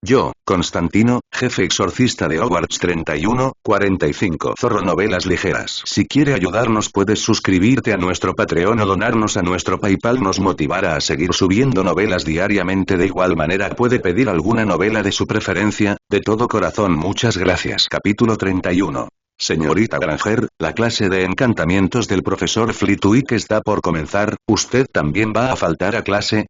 Yo, Constantino, jefe exorcista de Hogwarts 3145 Zorro Novelas Ligeras. Si quiere ayudarnos puedes suscribirte a nuestro Patreon o donarnos a nuestro PayPal, nos motivará a seguir subiendo novelas diariamente. De igual manera puede pedir alguna novela de su preferencia, de todo corazón muchas gracias. Capítulo 31. Señorita Granger, la clase de encantamientos del profesor Flitwick está por comenzar, ¿usted también va a faltar a clase?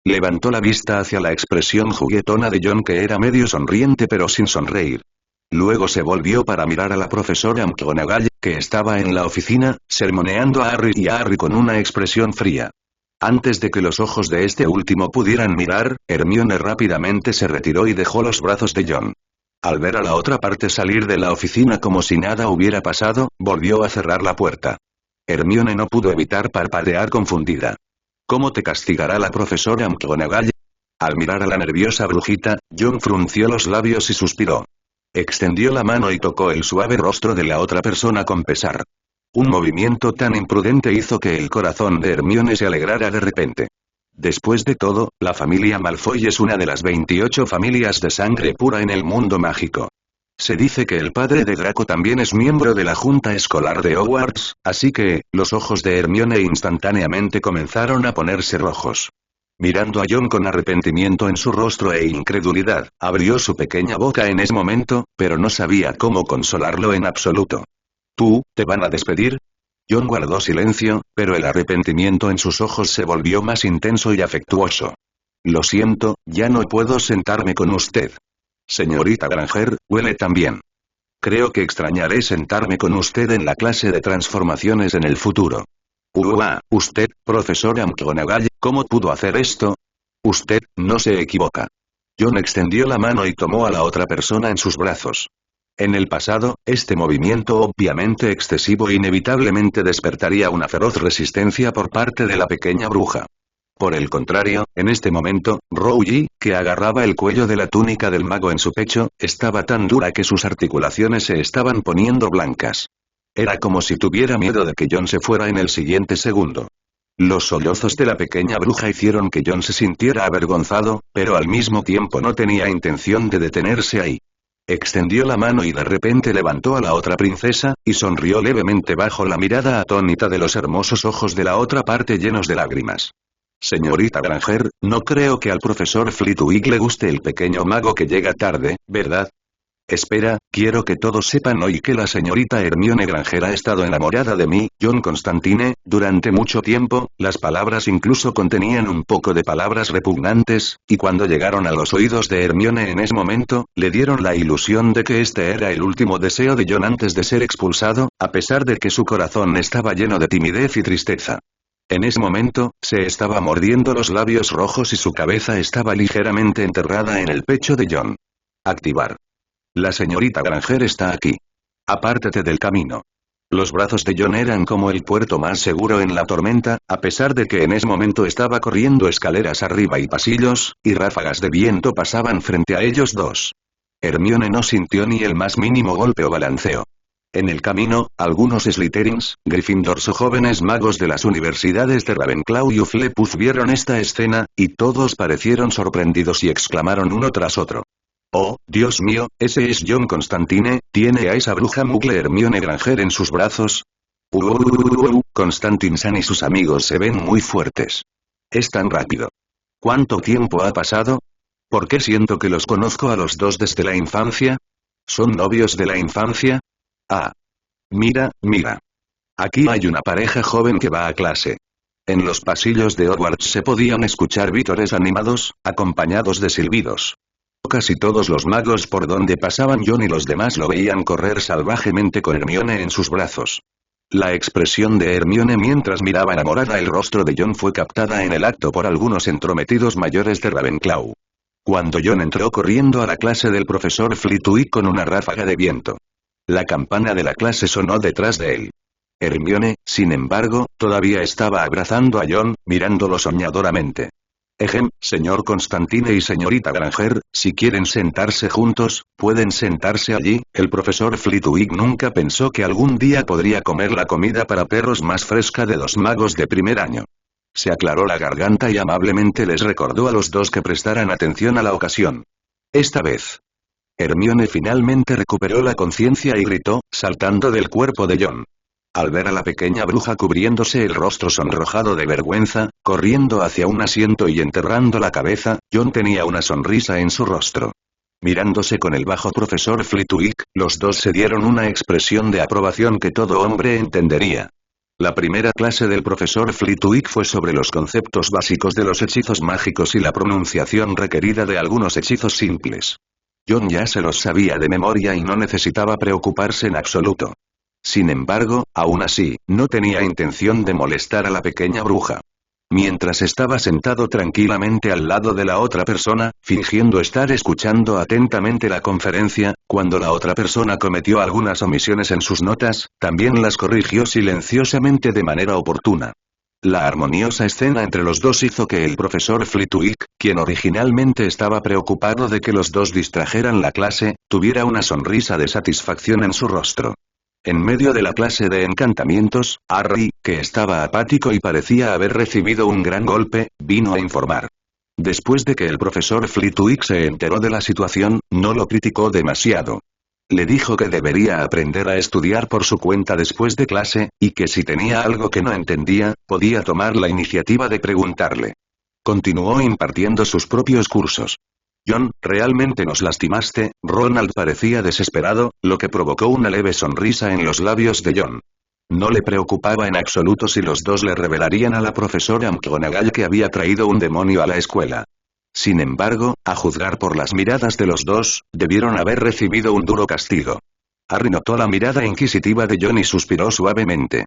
Levantó la vista hacia la expresión juguetona de John, que era medio sonriente pero sin sonreír. Luego se volvió para mirar a la profesora McGonagall, que estaba en la oficina, sermoneando a Harry con una expresión fría. Antes de que los ojos de este último pudieran mirar, Hermione rápidamente se retiró y dejó los brazos de John. Al ver a la otra parte salir de la oficina como si nada hubiera pasado, volvió a cerrar la puerta. Hermione no pudo evitar parpadear confundida. ¿Cómo te castigará la profesora McGonagall? Al mirar a la nerviosa brujita, John frunció los labios y suspiró. Extendió la mano y tocó el suave rostro de la otra persona con pesar. Un movimiento tan imprudente hizo que el corazón de Hermione se alegrara de repente. Después de todo, la familia Malfoy es una de las 28 familias de sangre pura en el mundo mágico. Se dice que el padre de Draco también es miembro de la junta escolar de Hogwarts, así que, los ojos de Hermione instantáneamente comenzaron a ponerse rojos. Mirando a John con arrepentimiento en su rostro e incredulidad, abrió su pequeña boca en ese momento, pero no sabía cómo consolarlo en absoluto. ¿Tú, te van a despedir? John guardó silencio, pero el arrepentimiento en sus ojos se volvió más intenso y afectuoso. Lo siento, ya no puedo sentarme con usted. Señorita Granger, huele también. Creo que extrañaré sentarme con usted en la clase de transformaciones en el futuro. Usted, profesora McGonagall, ¿cómo pudo hacer esto? Usted, no se equivoca. John extendió la mano y tomó a la otra persona en sus brazos. En el pasado, este movimiento obviamente excesivo inevitablemente despertaría una feroz resistencia por parte de la pequeña bruja. Por el contrario, en este momento, Rowley, que agarraba el cuello de la túnica del mago en su pecho, estaba tan dura que sus articulaciones se estaban poniendo blancas. Era como si tuviera miedo de que John se fuera en el siguiente segundo. Los sollozos de la pequeña bruja hicieron que John se sintiera avergonzado, pero al mismo tiempo no tenía intención de detenerse ahí. Extendió la mano y de repente levantó a la otra princesa, y sonrió levemente bajo la mirada atónita de los hermosos ojos de la otra parte llenos de lágrimas. Señorita Granger, no creo que al profesor Flitwick le guste el pequeño mago que llega tarde, ¿verdad? Espera, quiero que todos sepan hoy que la señorita Hermione Granger ha estado enamorada de mí, John Constantine, durante mucho tiempo. Las palabras incluso contenían un poco de palabras repugnantes, y cuando llegaron a los oídos de Hermione en ese momento, le dieron la ilusión de que este era el último deseo de John antes de ser expulsado, a pesar de que su corazón estaba lleno de timidez y tristeza. En ese momento, se estaba mordiendo los labios rojos y su cabeza estaba ligeramente enterrada en el pecho de John. Activar. La señorita Granger está aquí. Apártate del camino. Los brazos de John eran como el puerto más seguro en la tormenta, a pesar de que en ese momento estaba corriendo escaleras arriba y pasillos, y ráfagas de viento pasaban frente a ellos dos. Hermione no sintió ni el más mínimo golpe o balanceo. En el camino, algunos Slytherins, Gryffindors o jóvenes magos de las universidades de Ravenclaw y Hufflepuff vieron esta escena, y todos parecieron sorprendidos y exclamaron uno tras otro. «Oh, Dios mío, ese es John Constantine, tiene a esa bruja mugle Hermione Granger en sus brazos». Constantine San y sus amigos se ven muy fuertes. Es tan rápido. ¿Cuánto tiempo ha pasado? ¿Por qué siento que los conozco a los dos desde la infancia? ¿Son novios de la infancia? Ah. Mira. Aquí hay una pareja joven que va a clase. En los pasillos de Hogwarts se podían escuchar vítores animados, acompañados de silbidos. Casi todos los magos por donde pasaban John y los demás lo veían correr salvajemente con Hermione en sus brazos. La expresión de Hermione mientras miraba enamorada el rostro de John fue captada en el acto por algunos entrometidos mayores de Ravenclaw. Cuando John entró corriendo a la clase del profesor Flitwick con una ráfaga de viento. La campana de la clase sonó detrás de él. Hermione, sin embargo, todavía estaba abrazando a John, mirándolo soñadoramente. Señor Constantine y señorita Granger, si quieren sentarse juntos, pueden sentarse allí. El profesor Flitwick nunca pensó que algún día podría comer la comida para perros más fresca de los magos de primer año. Se aclaró la garganta y amablemente les recordó a los dos que prestaran atención a la ocasión. Esta vez. Hermione finalmente recuperó la conciencia y gritó, saltando del cuerpo de John. Al ver a la pequeña bruja cubriéndose el rostro sonrojado de vergüenza, corriendo hacia un asiento y enterrando la cabeza, John tenía una sonrisa en su rostro. Mirándose con el bajo profesor Flitwick, los dos se dieron una expresión de aprobación que todo hombre entendería. La primera clase del profesor Flitwick fue sobre los conceptos básicos de los hechizos mágicos y la pronunciación requerida de algunos hechizos simples. John ya se los sabía de memoria y no necesitaba preocuparse en absoluto. Sin embargo, aún así, no tenía intención de molestar a la pequeña bruja. Mientras estaba sentado tranquilamente al lado de la otra persona, fingiendo estar escuchando atentamente la conferencia, cuando la otra persona cometió algunas omisiones en sus notas, también las corrigió silenciosamente de manera oportuna. La armoniosa escena entre los dos hizo que el profesor Flitwick, quien originalmente estaba preocupado de que los dos distrajeran la clase, tuviera una sonrisa de satisfacción en su rostro. En medio de la clase de encantamientos, Harry, que estaba apático y parecía haber recibido un gran golpe, vino a informar. Después de que el profesor Flitwick se enteró de la situación, no lo criticó demasiado. Le dijo que debería aprender a estudiar por su cuenta después de clase, y que si tenía algo que no entendía, podía tomar la iniciativa de preguntarle. Continuó impartiendo sus propios cursos. John, realmente nos lastimaste. Ronald parecía desesperado, lo que provocó una leve sonrisa en los labios de John. No le preocupaba en absoluto si los dos le revelarían a la profesora McGonagall que había traído un demonio a la escuela. Sin embargo, a juzgar por las miradas de los dos, debieron haber recibido un duro castigo. Harry notó la mirada inquisitiva de John y suspiró suavemente.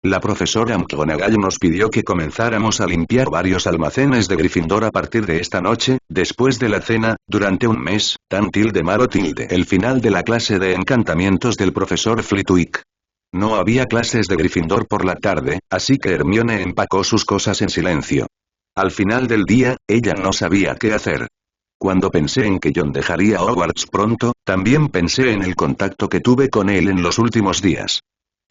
La profesora McGonagall nos pidió que comenzáramos a limpiar varios almacenes de Gryffindor a partir de esta noche, después de la cena, durante un mes, tan tilde malo tilde. El final de la clase de encantamientos del profesor Flitwick. No había clases de Gryffindor por la tarde, así que Hermione empacó sus cosas en silencio. Al final del día, ella no sabía qué hacer. Cuando pensé en que John dejaría Hogwarts pronto, también pensé en el contacto que tuve con él en los últimos días.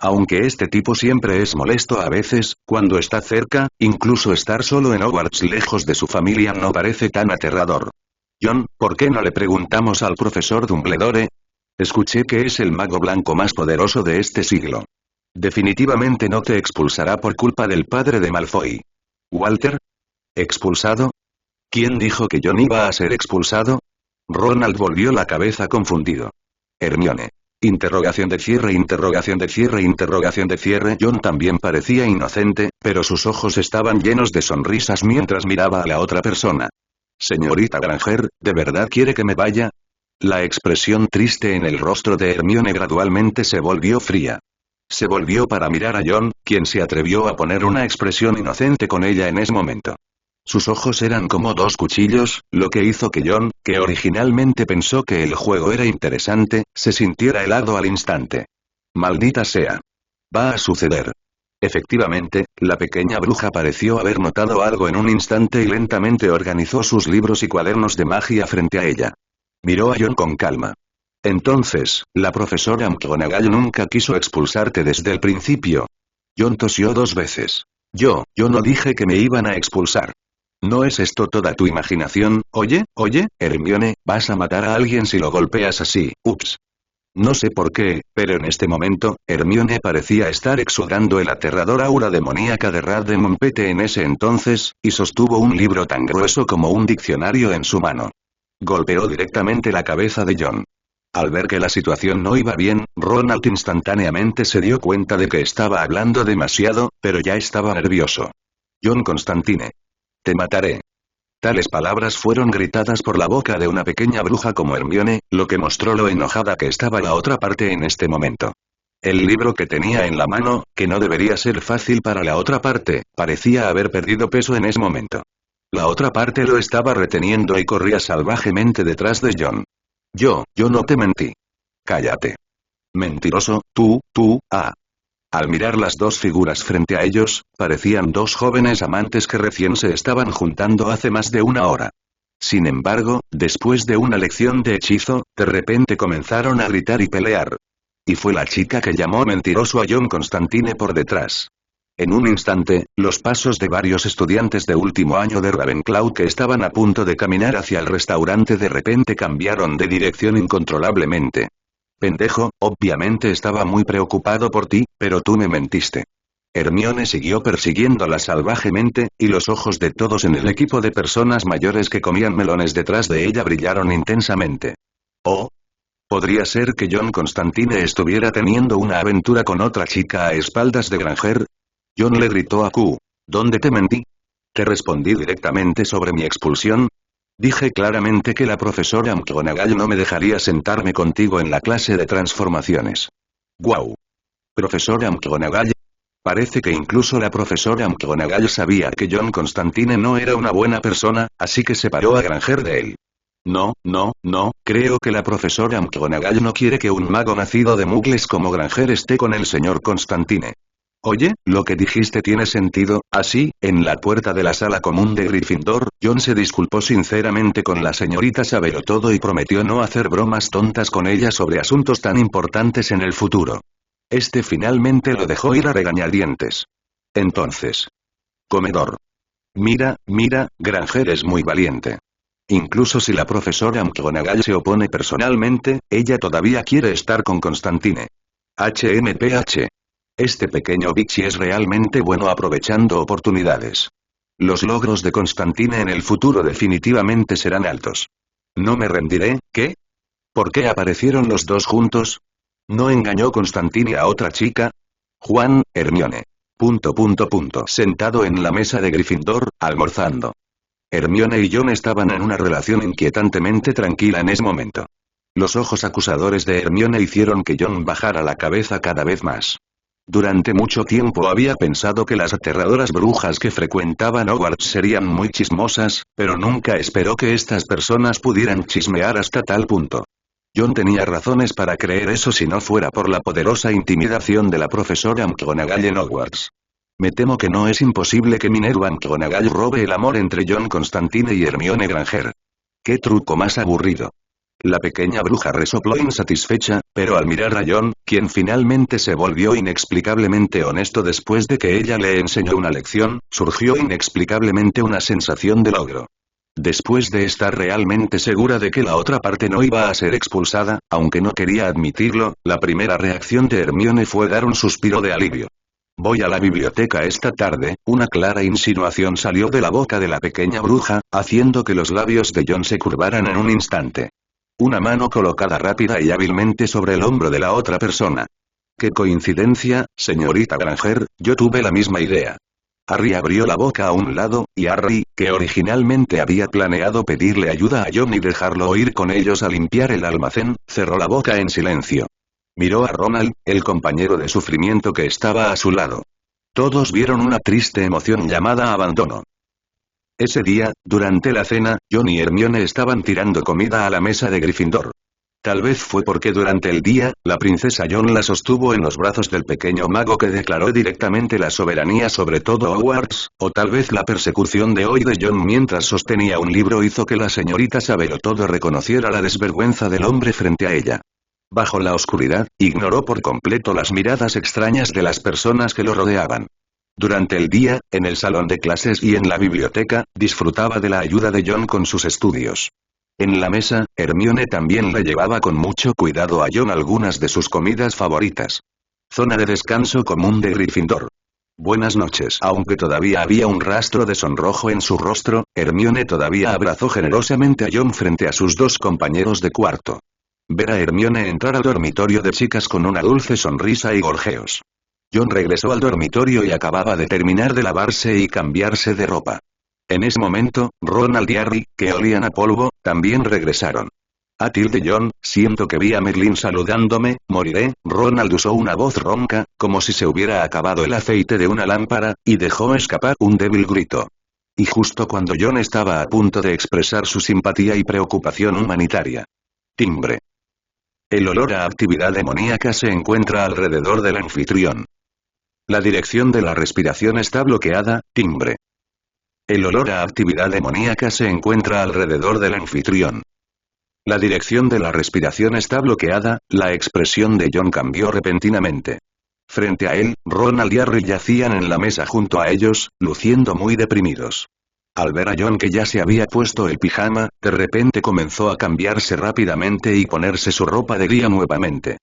Aunque este tipo siempre es molesto a veces, cuando está cerca, incluso estar solo en Hogwarts lejos de su familia no parece tan aterrador. John, ¿por qué no le preguntamos al profesor Dumbledore? Escuché que es el mago blanco más poderoso de este siglo. Definitivamente no te expulsará por culpa del padre de Malfoy. ¿Walter? ¿Expulsado? ¿Quién dijo que John iba a ser expulsado? Ronald volvió la cabeza confundido. Hermione. Interrogación de cierre, interrogación de cierre, interrogación de cierre. John también parecía inocente, pero sus ojos estaban llenos de sonrisas mientras miraba a la otra persona. Señorita Granger, ¿de verdad quiere que me vaya? La expresión triste en el rostro de Hermione gradualmente se volvió fría. Se volvió para mirar a John, quien se atrevió a poner una expresión inocente con ella en ese momento. Sus ojos eran como dos cuchillos, lo que hizo que John, que originalmente pensó que el juego era interesante, se sintiera helado al instante. Maldita sea. Va a suceder. Efectivamente, la pequeña bruja pareció haber notado algo en un instante y lentamente organizó sus libros y cuadernos de magia frente a ella. Miró a John con calma. Entonces, la profesora McGonagall nunca quiso expulsarte desde el principio. John tosió 2 veces. Yo no dije que me iban a expulsar. ¿No es esto toda tu imaginación? Oye, Hermione, vas a matar a alguien si lo golpeas así. Ups. No sé por qué, pero en este momento, Hermione parecía estar exudando el aterrador aura demoníaca de Rad de Montpete en ese entonces, y sostuvo un libro tan grueso como un diccionario en su mano. Golpeó directamente la cabeza de John. Al ver que la situación no iba bien, Ronald instantáneamente se dio cuenta de que estaba hablando demasiado, pero ya estaba nervioso. John Constantine. Te mataré. Tales palabras fueron gritadas por la boca de una pequeña bruja como Hermione, lo que mostró lo enojada que estaba la otra parte en este momento. El libro que tenía en la mano, que no debería ser fácil para la otra parte, parecía haber perdido peso en ese momento. La otra parte lo estaba reteniendo y corría salvajemente detrás de John. Yo no te mentí. Cállate. Mentiroso, tú. Al mirar las dos figuras frente a ellos, parecían dos jóvenes amantes que recién se estaban juntando hace más de una hora. Sin embargo, después de una lección de hechizo, de repente comenzaron a gritar y pelear. Y fue la chica que llamó mentiroso a John Constantine por detrás. En un instante, los pasos de varios estudiantes de último año de Ravenclaw que estaban a punto de caminar hacia el restaurante de repente cambiaron de dirección incontrolablemente. Pendejo, obviamente estaba muy preocupado por ti, pero tú me mentiste. Hermione siguió persiguiéndola salvajemente, y los ojos de todos en el equipo de personas mayores que comían melones detrás de ella brillaron intensamente. Oh. ¿Podría ser que John Constantine estuviera teniendo una aventura con otra chica a espaldas de Granger? John le gritó a Q. ¿Dónde te mentí? ¿Te respondí directamente sobre mi expulsión? Dije claramente que la profesora McGonagall no me dejaría sentarme contigo en la clase de transformaciones. ¡Guau! ¿Profesora McGonagall? Parece que incluso la profesora McGonagall sabía que John Constantine no era una buena persona, así que separó a Granger de él. No, creo que la profesora McGonagall no quiere que un mago nacido de muggles como Granger esté con el señor Constantine. Oye, lo que dijiste tiene sentido. Así, en la puerta de la sala común de Gryffindor, John se disculpó sinceramente con la señorita Sabelotodo y prometió no hacer bromas tontas con ella sobre asuntos tan importantes en el futuro. Este finalmente lo dejó ir a regañadientes. Entonces. Comedor. Mira, Granger es muy valiente. Incluso si la profesora McGonagall se opone personalmente, ella todavía quiere estar con Constantine. HMPH. Este pequeño bichi es realmente bueno aprovechando oportunidades. Los logros de Constantine en el futuro definitivamente serán altos. No me rendiré, ¿qué? ¿Por qué aparecieron los dos juntos? ¿No engañó Constantine a otra chica? Juan, Hermione. Sentado en la mesa de Gryffindor, almorzando. Hermione y John estaban en una relación inquietantemente tranquila en ese momento. Los ojos acusadores de Hermione hicieron que John bajara la cabeza cada vez más. Durante mucho tiempo había pensado que las aterradoras brujas que frecuentaban Hogwarts serían muy chismosas, pero nunca esperó que estas personas pudieran chismear hasta tal punto. John tenía razones para creer eso si no fuera por la poderosa intimidación de la profesora McGonagall en Hogwarts. Me temo que no es imposible que Minerva McGonagall robe el amor entre John Constantine y Hermione Granger. ¡Qué truco más aburrido! La pequeña bruja resopló insatisfecha, pero al mirar a John, quien finalmente se volvió inexplicablemente honesto después de que ella le enseñó una lección, surgió inexplicablemente una sensación de logro. Después de estar realmente segura de que la otra parte no iba a ser expulsada, aunque no quería admitirlo, la primera reacción de Hermione fue dar un suspiro de alivio. Voy a la biblioteca esta tarde. Una clara insinuación salió de la boca de la pequeña bruja, haciendo que los labios de John se curvaran en un instante. Una mano colocada rápida y hábilmente sobre el hombro de la otra persona. ¡Qué coincidencia, señorita Granger! Yo tuve la misma idea. Harry abrió la boca a un lado, y Harry, que originalmente había planeado pedirle ayuda a John y dejarlo ir con ellos a limpiar el almacén, cerró la boca en silencio. Miró a Ronald, el compañero de sufrimiento que estaba a su lado. Todos vieron una triste emoción llamada abandono. Ese día, durante la cena, John y Hermione estaban tirando comida a la mesa de Gryffindor. Tal vez fue porque durante el día, la princesa John la sostuvo en los brazos del pequeño mago que declaró directamente la soberanía sobre todo Hogwarts, o tal vez la persecución de hoy de John mientras sostenía un libro hizo que la señorita Sabelotodo reconociera la desvergüenza del hombre frente a ella. Bajo la oscuridad, ignoró por completo las miradas extrañas de las personas que lo rodeaban. Durante el día, en el salón de clases y en la biblioteca, disfrutaba de la ayuda de John con sus estudios. En la mesa, Hermione también le llevaba con mucho cuidado a John algunas de sus comidas favoritas. Zona de descanso común de Gryffindor. Buenas noches. Aunque todavía había un rastro de sonrojo en su rostro, Hermione todavía abrazó generosamente a John frente a sus dos compañeros de cuarto. Ver a Hermione entrar al dormitorio de chicas con una dulce sonrisa y gorjeos. John regresó al dormitorio y acababa de terminar de lavarse y cambiarse de ropa. En ese momento, Ronald y Harry, que olían a polvo, también regresaron. John, siento que vi a Merlin saludándome, moriré. Ronald usó una voz ronca, como si se hubiera acabado el aceite de una lámpara, y dejó escapar un débil grito. Y justo cuando John estaba a punto de expresar su simpatía y preocupación humanitaria. Timbre. El olor a actividad demoníaca se encuentra alrededor del anfitrión. La dirección de la respiración está bloqueada. Timbre. El olor a actividad demoníaca se encuentra alrededor del anfitrión. La dirección de la respiración está bloqueada. La expresión de John cambió repentinamente. Frente a él, Ronald y Harry yacían en la mesa junto a ellos, luciendo muy deprimidos. Al ver a John que ya se había puesto el pijama, de repente comenzó a cambiarse rápidamente y ponerse su ropa de día nuevamente.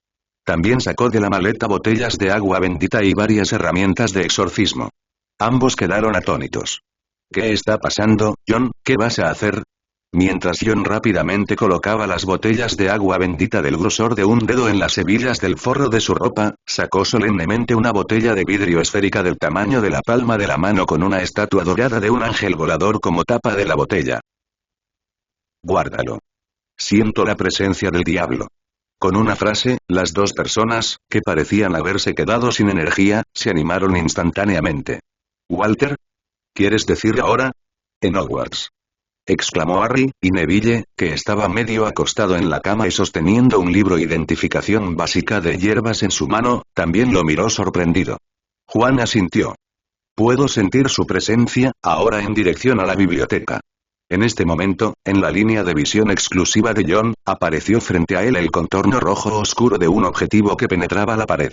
También sacó de la maleta botellas de agua bendita y varias herramientas de exorcismo. Ambos quedaron atónitos. ¿Qué está pasando, John? ¿Qué vas a hacer? Mientras John rápidamente colocaba las botellas de agua bendita del grosor de un dedo en las hebillas del forro de su ropa, sacó solemnemente una botella de vidrio esférica del tamaño de la palma de la mano con una estatua dorada de un ángel volador como tapa de la botella. Guárdalo. Siento la presencia del diablo. Con una frase, las dos personas, que parecían haberse quedado sin energía, se animaron instantáneamente. ¿Walter? ¿Quieres decir ahora? En Hogwarts. Exclamó Harry, y Neville, que estaba medio acostado en la cama y sosteniendo un libro Identificación básica de hierbas en su mano, también lo miró sorprendido. Juan asintió. Puedo sentir su presencia, ahora en dirección a la biblioteca. En este momento, en la línea de visión exclusiva de John, apareció frente a él el contorno rojo oscuro de un objetivo que penetraba la pared.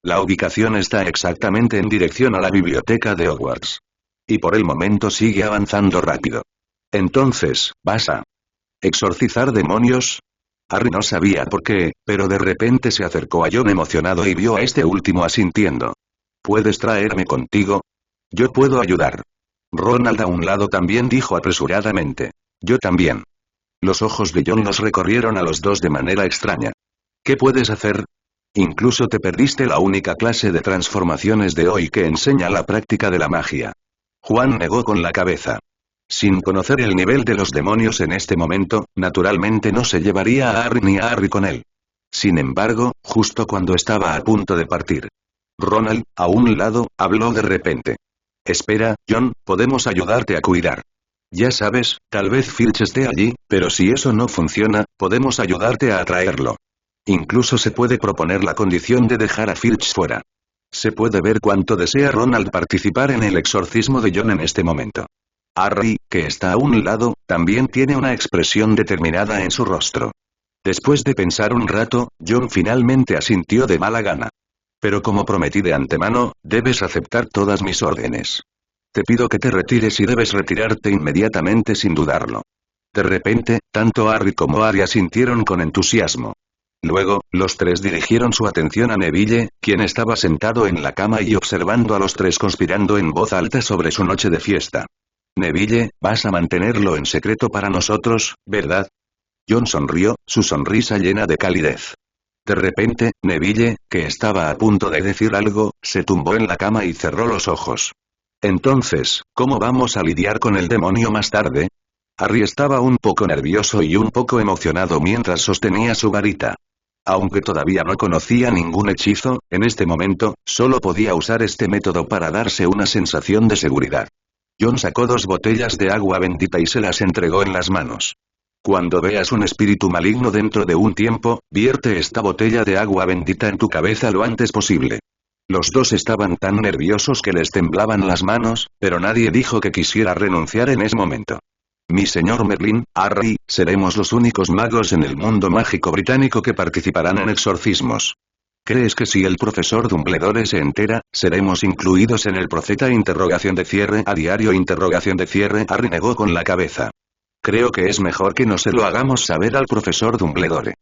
La ubicación está exactamente en dirección a la biblioteca de Hogwarts. Y por el momento sigue avanzando rápido. Entonces, ¿vas a exorcizar demonios? Harry no sabía por qué, pero de repente se acercó a John emocionado y vio a este último asintiendo. ¿Puedes traerme contigo? Yo puedo ayudar. Ronald a un lado también dijo apresuradamente. Yo también. Los ojos de John los recorrieron a los dos de manera extraña. ¿Qué puedes hacer? Incluso te perdiste la única clase de transformaciones de hoy que enseña la práctica de la magia. Juan negó con la cabeza. Sin conocer el nivel de los demonios en este momento, naturalmente no se llevaría a Harry ni a Harry con él. Sin embargo, justo cuando estaba a punto de partir, Ronald, a un lado, habló de repente. Espera, John, podemos ayudarte a cuidar. Ya sabes, tal vez Filch esté allí, pero si eso no funciona, podemos ayudarte a atraerlo. Incluso se puede proponer la condición de dejar a Filch fuera. Se puede ver cuánto desea Ronald participar en el exorcismo de John en este momento. Harry, que está a un lado, también tiene una expresión determinada en su rostro. Después de pensar un rato, John finalmente asintió de mala gana. Pero como prometí de antemano, debes aceptar todas mis órdenes. Te pido que te retires y debes retirarte inmediatamente sin dudarlo. De repente, tanto Harry como Harry asintieron con entusiasmo. Luego, los tres dirigieron su atención a Neville, quien estaba sentado en la cama y observando a los tres conspirando en voz alta sobre su noche de fiesta. Neville, vas a mantenerlo en secreto para nosotros, ¿verdad? John sonrió, su sonrisa llena de calidez. De repente, Neville, que estaba a punto de decir algo, se tumbó en la cama y cerró los ojos. Entonces, ¿cómo vamos a lidiar con el demonio más tarde? Harry estaba un poco nervioso y un poco emocionado mientras sostenía su varita. Aunque todavía no conocía ningún hechizo, en este momento, solo podía usar este método para darse una sensación de seguridad. John sacó 2 botellas de agua bendita y se las entregó en las manos. Cuando veas un espíritu maligno dentro de un tiempo, vierte esta botella de agua bendita en tu cabeza lo antes posible. Los dos estaban tan nerviosos que les temblaban las manos, pero nadie dijo que quisiera renunciar en ese momento. Mi señor Merlin, Harry, seremos los únicos magos en el mundo mágico británico que participarán en exorcismos. ¿Crees que si el profesor Dumbledore se entera, seremos incluidos en el profeta interrogación de cierre a diario interrogación de cierre? Harry negó con la cabeza. Creo que es mejor que no se lo hagamos saber al profesor Dumbledore.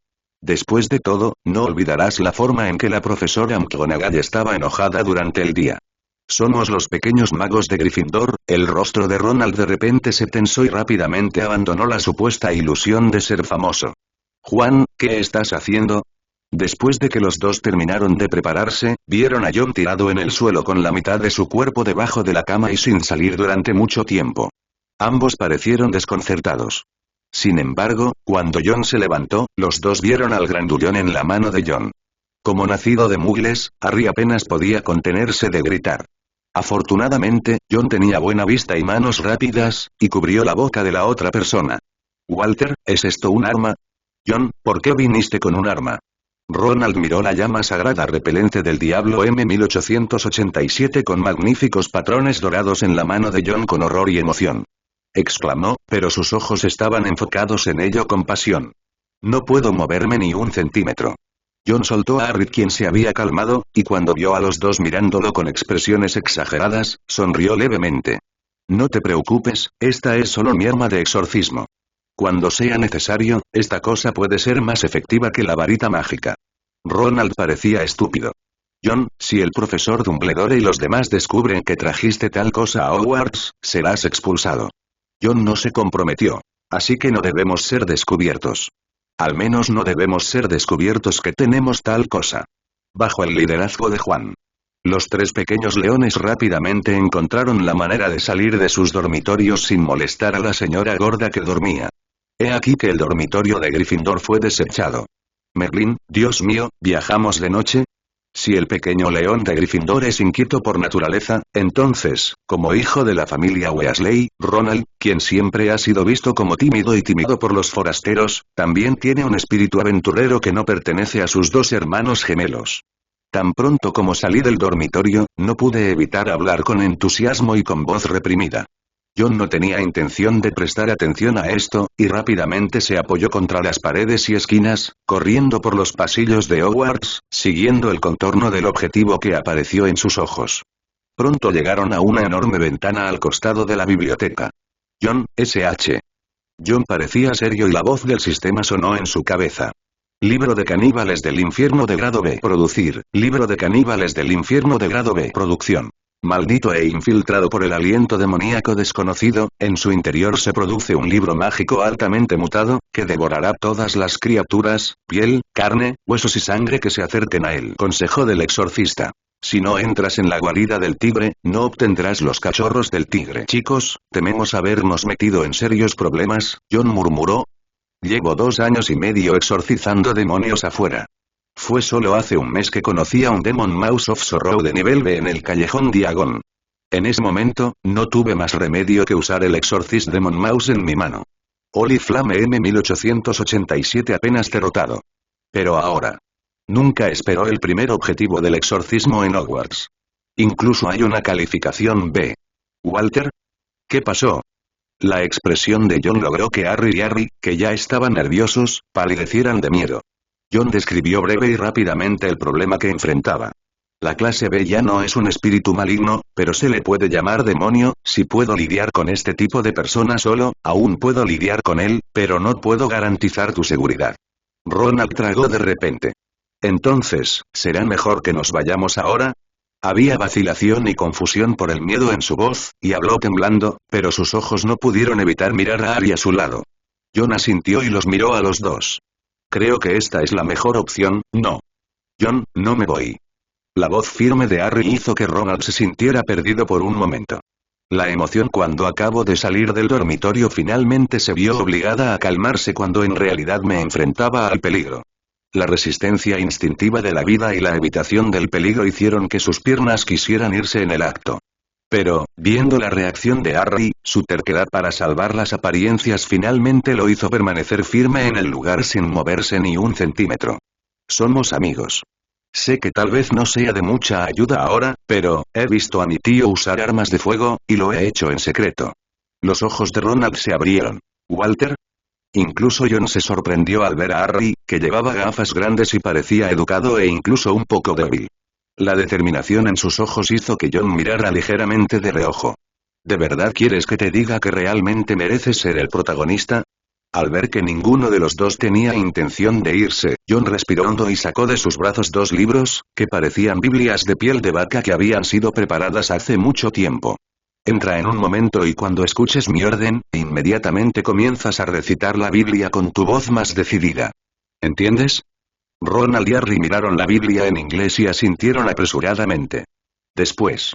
Después de todo, no olvidarás la forma en que la profesora McGonagall estaba enojada durante el día. Somos los pequeños magos de Gryffindor. El rostro de Ronald de repente se tensó y rápidamente abandonó la supuesta ilusión de ser famoso. Juan, ¿qué estás haciendo? Después de que los dos terminaron de prepararse, vieron a John tirado en el suelo con la mitad de su cuerpo debajo de la cama y sin salir durante mucho tiempo. Ambos parecieron desconcertados. Sin embargo, cuando John se levantó, los dos vieron al grandullón en la mano de John. Como nacido de mugles, Harry apenas podía contenerse de gritar. Afortunadamente, John tenía buena vista y manos rápidas, y cubrió la boca de la otra persona. Walter, ¿es esto un arma? John, ¿por qué viniste con un arma? Ronald miró la llama sagrada repelente del Diablo M1887 con magníficos patrones dorados en la mano de John con horror y emoción. Exclamó, pero sus ojos estaban enfocados en ello con pasión. No puedo moverme ni un centímetro. John soltó a Harry, quien se había calmado, y cuando vio a los dos mirándolo con expresiones exageradas, sonrió levemente. No te preocupes, esta es solo mi arma de exorcismo. Cuando sea necesario, esta cosa puede ser más efectiva que la varita mágica. Ronald parecía estúpido. John, si el profesor Dumbledore y los demás descubren que trajiste tal cosa a Hogwarts, serás expulsado. John no se comprometió. Así que no debemos ser descubiertos. Al menos no debemos ser descubiertos que tenemos tal cosa. Bajo el liderazgo de Juan. Los tres pequeños leones rápidamente encontraron la manera de salir de sus dormitorios sin molestar a la señora gorda que dormía. He aquí que el dormitorio de Gryffindor fue desechado. Merlín, Dios mío, ¿viajamos de noche? Si el pequeño león de Gryffindor es inquieto por naturaleza, entonces, como hijo de la familia Weasley, Ronald, quien siempre ha sido visto como tímido y timado por los forasteros, también tiene un espíritu aventurero que no pertenece a sus dos hermanos gemelos. Tan pronto como salí del dormitorio, no pude evitar hablar con entusiasmo y con voz reprimida. John no tenía intención de prestar atención a esto, y rápidamente se apoyó contra las paredes y esquinas, corriendo por los pasillos de Hogwarts, siguiendo el contorno del objetivo que apareció en sus ojos. Pronto llegaron a una enorme ventana al costado de la biblioteca. John, S.H. John parecía serio y la voz del sistema sonó en su cabeza. Libro de caníbales del infierno de grado B. Producir. Libro de caníbales del infierno de grado B. Producción. Maldito e infiltrado por el aliento demoníaco desconocido, en su interior se produce un libro mágico altamente mutado, que devorará todas las criaturas, piel, carne, huesos y sangre que se acerquen a él. Consejo del exorcista. Si no entras en la guarida del tigre, no obtendrás los cachorros del tigre. Chicos, tememos habernos metido en serios problemas, John murmuró. Llevo 2 años y medio exorcizando demonios afuera. Fue solo hace un mes que conocí a un Demon Mouse of Sorrow de nivel B en el callejón Diagon. En ese momento, no tuve más remedio que usar el Exorcist Demon Mouse en mi mano. Oliflame M1887 apenas derrotado. Pero ahora. Nunca esperó el primer objetivo del exorcismo en Hogwarts. Incluso hay una calificación B. ¿Walter? ¿Qué pasó? La expresión de John logró que Harry y Harry, que ya estaban nerviosos, palidecieran de miedo. John describió breve y rápidamente el problema que enfrentaba. La clase B ya no es un espíritu maligno, pero se le puede llamar demonio. Si puedo lidiar con este tipo de persona solo, aún puedo lidiar con él, pero no puedo garantizar tu seguridad. Ronald tragó de repente. Entonces, ¿será mejor que nos vayamos ahora? Había vacilación y confusión por el miedo en su voz, y habló temblando, pero sus ojos no pudieron evitar mirar a Harry a su lado. John asintió y los miró a los dos. Creo que esta es la mejor opción, ¿no? John, no me voy. La voz firme de Harry hizo que Ronald se sintiera perdido por un momento. La emoción cuando acabo de salir del dormitorio finalmente se vio obligada a calmarse cuando en realidad me enfrentaba al peligro. La resistencia instintiva de la vida y la evitación del peligro hicieron que sus piernas quisieran irse en el acto. Pero, viendo la reacción de Harry, su terquedad para salvar las apariencias finalmente lo hizo permanecer firme en el lugar sin moverse ni un centímetro. Somos amigos. Sé que tal vez no sea de mucha ayuda ahora, pero, he visto a mi tío usar armas de fuego, y lo he hecho en secreto. Los ojos de Ronald se abrieron. ¿Walter? Incluso John se sorprendió al ver a Harry, que llevaba gafas grandes y parecía educado e incluso un poco débil. La determinación en sus ojos hizo que John mirara ligeramente de reojo. ¿De verdad quieres que te diga que realmente mereces ser el protagonista? Al ver que ninguno de los dos tenía intención de irse, John respiró hondo y sacó de sus brazos 2 libros, que parecían Biblias de piel de vaca que habían sido preparadas hace mucho tiempo. Entra en un momento y cuando escuches mi orden, inmediatamente comienzas a recitar la Biblia con tu voz más decidida. ¿Entiendes? Ronald y Harry miraron la Biblia en inglés y asintieron apresuradamente. Después,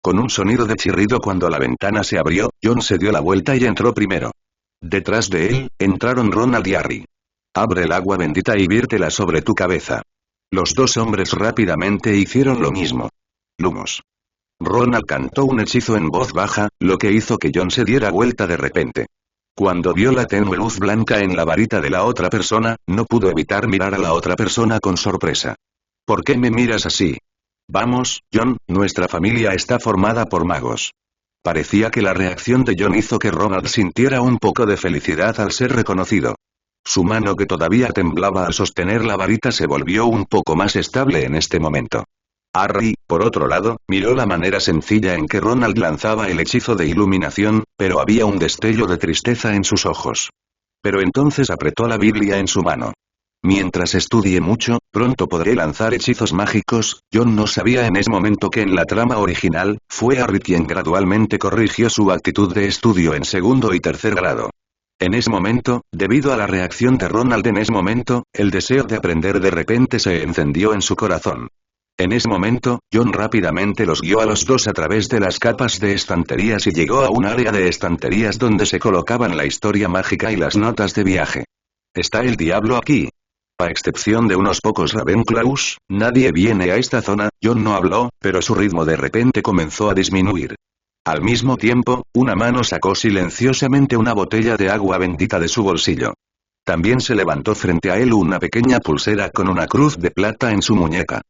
con un sonido de chirrido cuando la ventana se abrió, John se dio la vuelta y entró primero. Detrás de él, entraron Ronald y Harry. Abre el agua bendita y viértela sobre tu cabeza. Los dos hombres rápidamente hicieron lo mismo. Lumos. Ronald cantó un hechizo en voz baja, lo que hizo que John se diera vuelta de repente. Cuando vio la tenue luz blanca en la varita de la otra persona, no pudo evitar mirar a la otra persona con sorpresa. ¿Por qué me miras así? Vamos, John, nuestra familia está formada por magos. Parecía que la reacción de John hizo que Ronald sintiera un poco de felicidad al ser reconocido. Su mano que todavía temblaba al sostener la varita se volvió un poco más estable en este momento. Harry, por otro lado, miró la manera sencilla en que Ronald lanzaba el hechizo de iluminación, pero había un destello de tristeza en sus ojos. Pero entonces apretó la Biblia en su mano. Mientras estudie mucho, pronto podré lanzar hechizos mágicos. John no sabía en ese momento que en la trama original, fue Harry quien gradualmente corrigió su actitud de estudio en segundo y tercer grado. En ese momento, debido a la reacción de Ronald en ese momento, el deseo de aprender de repente se encendió en su corazón. En ese momento, John rápidamente los guió a los dos a través de las capas de estanterías y llegó a un área de estanterías donde se colocaban la historia mágica y las notas de viaje. ¿Está el diablo aquí? A excepción de unos pocos Ravenclaws, nadie viene a esta zona. John no habló, pero su ritmo de repente comenzó a disminuir. Al mismo tiempo, una mano sacó silenciosamente una botella de agua bendita de su bolsillo. También se levantó frente a él una pequeña pulsera con una cruz de plata en su muñeca.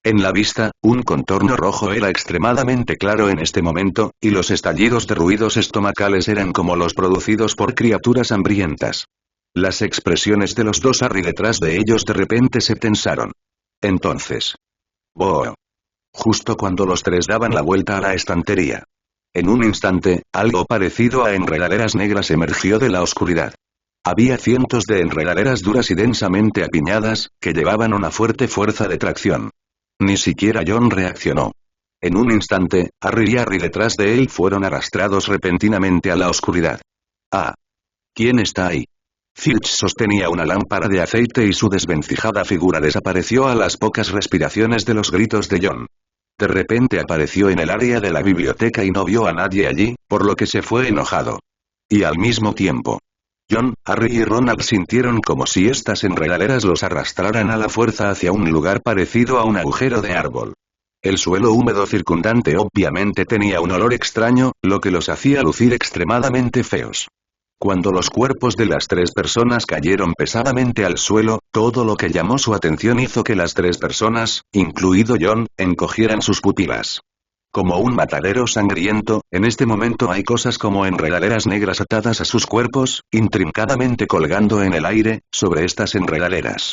En la vista, un contorno rojo era extremadamente claro en este momento, y los estallidos de ruidos estomacales eran como los producidos por criaturas hambrientas. Las expresiones de los dos Harry detrás de ellos de repente se tensaron. Entonces. ¡Boh! Justo cuando los tres daban la vuelta a la estantería. En un instante, algo parecido a enredaderas negras emergió de la oscuridad. Había cientos de enredaderas duras y densamente apiñadas, que llevaban una fuerte fuerza de tracción. Ni siquiera John reaccionó. En un instante, Harry y Harry detrás de él fueron arrastrados repentinamente a la oscuridad. ¡Ah! ¿Quién está ahí? Filch sostenía una lámpara de aceite y su desvencijada figura desapareció a las pocas respiraciones de los gritos de John. De repente apareció en el área de la biblioteca y no vio a nadie allí, por lo que se fue enojado. Y al mismo tiempo, John, Harry y Ronald sintieron como si estas enredaderas los arrastraran a la fuerza hacia un lugar parecido a un agujero de árbol. El suelo húmedo circundante obviamente tenía un olor extraño, lo que los hacía lucir extremadamente feos. Cuando los cuerpos de las tres personas cayeron pesadamente al suelo, todo lo que llamó su atención hizo que las tres personas, incluido John, encogieran sus pupilas. Como un matadero sangriento, en este momento hay cosas como enredaderas negras atadas a sus cuerpos, intrincadamente colgando en el aire, sobre estas enredaderas.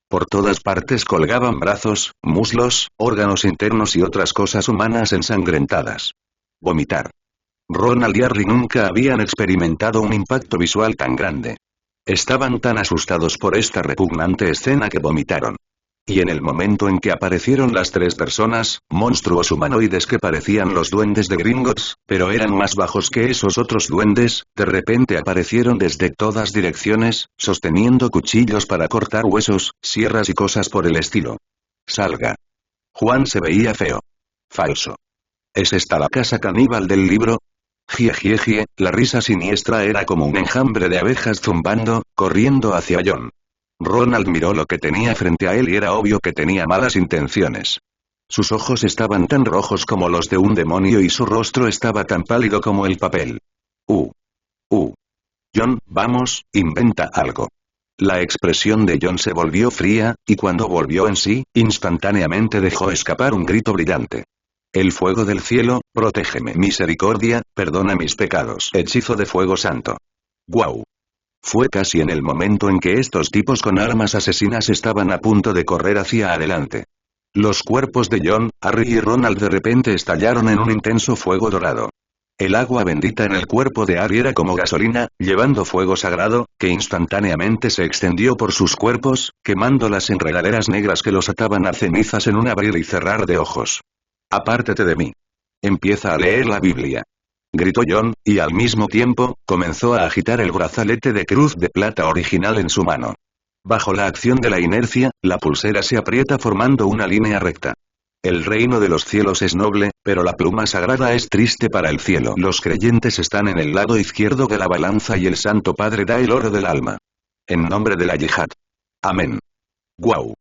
Por todas partes colgaban brazos, muslos, órganos internos y otras cosas humanas ensangrentadas. Vomitar. Ronald y Harry nunca habían experimentado un impacto visual tan grande. Estaban tan asustados por esta repugnante escena que vomitaron. Y en el momento en que aparecieron las tres personas, monstruos humanoides que parecían los duendes de Gringotts, pero eran más bajos que esos otros duendes, de repente aparecieron desde todas direcciones, sosteniendo cuchillos para cortar huesos, sierras y cosas por el estilo. Salga. Juan se veía feo. Falso. ¿Es esta la casa caníbal del libro? Jie, la risa siniestra era como un enjambre de abejas zumbando, corriendo hacia John. Ronald miró lo que tenía frente a él y era obvio que tenía malas intenciones. Sus ojos estaban tan rojos como los de un demonio y su rostro estaba tan pálido como el papel. John, vamos, inventa algo. La expresión de John se volvió fría, y cuando volvió en sí, instantáneamente dejó escapar un grito brillante. El fuego del cielo, protégeme. Misericordia, perdona mis pecados. Hechizo de fuego santo. ¡Guau! Fue casi en el momento en que estos tipos con armas asesinas estaban a punto de correr hacia adelante. Los cuerpos de John, Harry y Ronald de repente estallaron en un intenso fuego dorado. El agua bendita en el cuerpo de Harry era como gasolina, llevando fuego sagrado, que instantáneamente se extendió por sus cuerpos, quemando las enredaderas negras que los ataban a cenizas en un abrir y cerrar de ojos. Apártate de mí. Empieza a leer la Biblia. Gritó John, y al mismo tiempo, comenzó a agitar el brazalete de cruz de plata original en su mano. Bajo la acción de la inercia, la pulsera se aprieta formando una línea recta. El reino de los cielos es noble, pero la pluma sagrada es triste para el cielo. Los creyentes están en el lado izquierdo de la balanza y el Santo Padre da el oro del alma. En nombre de la yihad. Amén. ¡Guau!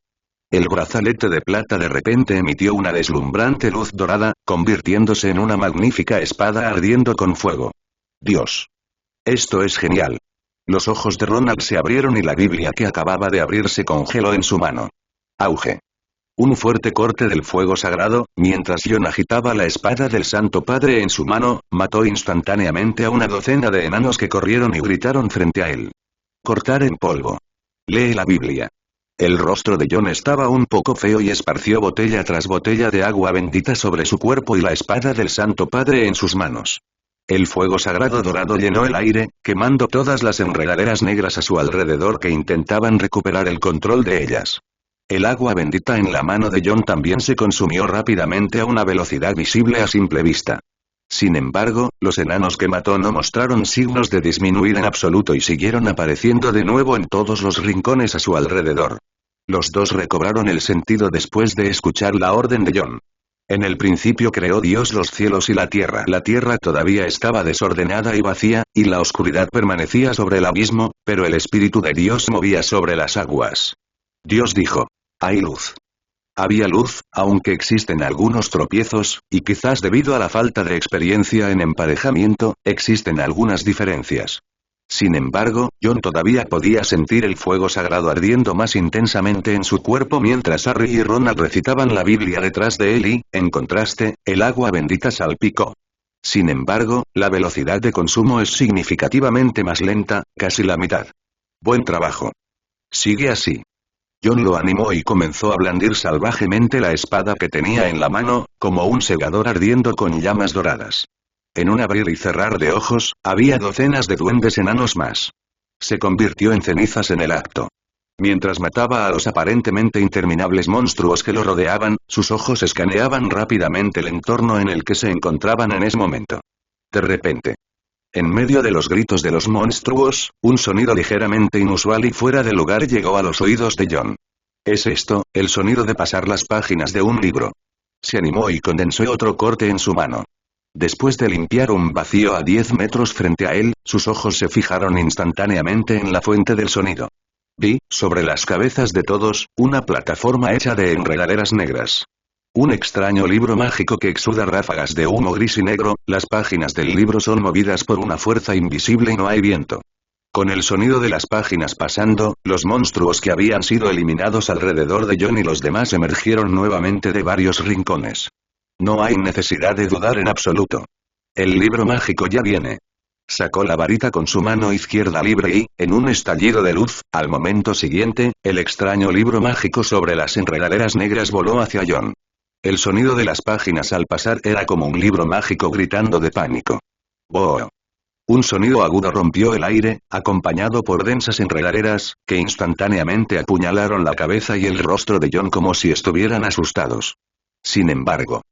El brazalete de plata de repente emitió una deslumbrante luz dorada, convirtiéndose en una magnífica espada ardiendo con fuego. ¡Dios! Esto es genial. Los ojos de Ronald se abrieron y la Biblia que acababa de abrirse congeló en su mano. Auge. Un fuerte corte del fuego sagrado, mientras John agitaba la espada del Santo Padre en su mano, mató instantáneamente a una docena de enanos que corrieron y gritaron frente a él. Cortar en polvo. lee la Biblia. El rostro de John estaba un poco feo y esparció botella tras botella de agua bendita sobre su cuerpo y la espada del Santo Padre en sus manos. El fuego sagrado dorado llenó el aire, quemando todas las enredaderas negras a su alrededor que intentaban recuperar el control de ellas. El agua bendita en la mano de John también se consumió rápidamente a una velocidad visible a simple vista. Sin embargo, los enanos que mató no mostraron signos de disminuir en absoluto y siguieron apareciendo de nuevo en todos los rincones a su alrededor. Los dos recobraron el sentido después de escuchar la orden de John. En el principio creó Dios los cielos y la tierra. La tierra todavía estaba desordenada y vacía, y la oscuridad permanecía sobre el abismo, pero el Espíritu de Dios movía sobre las aguas. Dios dijo: «Hay luz». Había luz, aunque existen algunos tropiezos, y quizás debido a la falta de experiencia en emparejamiento, existen algunas diferencias. Sin embargo, John todavía podía sentir el fuego sagrado ardiendo más intensamente en su cuerpo mientras Harry y Ronald recitaban la Biblia detrás de él y, en contraste, el agua bendita salpicó. Sin embargo, la velocidad de consumo es significativamente más lenta, casi la mitad. Buen trabajo. Sigue así. John lo animó y comenzó a blandir salvajemente la espada que tenía en la mano, como un segador ardiendo con llamas doradas. En un abrir y cerrar de ojos, había docenas de duendes enanos más. Se convirtió en cenizas en el acto. Mientras mataba a los aparentemente interminables monstruos que lo rodeaban, sus ojos escaneaban rápidamente el entorno en el que se encontraban en ese momento. De repente, en medio de los gritos de los monstruos, un sonido ligeramente inusual y fuera de lugar llegó a los oídos de John. ¿Es esto, el sonido de pasar las páginas de un libro? Se animó y condensó otro corte en su mano. Después de limpiar un vacío a 10 metros frente a él, sus ojos se fijaron instantáneamente en la fuente del sonido. Vi, sobre las cabezas de todos, una plataforma hecha de enredaderas negras. Un extraño libro mágico que exuda ráfagas de humo gris y negro, las páginas del libro son movidas por una fuerza invisible y no hay viento. Con el sonido de las páginas pasando, los monstruos que habían sido eliminados alrededor de John y los demás emergieron nuevamente de varios rincones. No hay necesidad de dudar en absoluto. El libro mágico ya viene. Sacó la varita con su mano izquierda libre y, en un estallido de luz, al momento siguiente, el extraño libro mágico sobre las enredaderas negras voló hacia John. El sonido de las páginas al pasar era como un libro mágico gritando de pánico. ¡Boh! Un sonido agudo rompió el aire, acompañado por densas enredaderas, que instantáneamente apuñalaron la cabeza y el rostro de John como si estuvieran asustados. Sin embargo,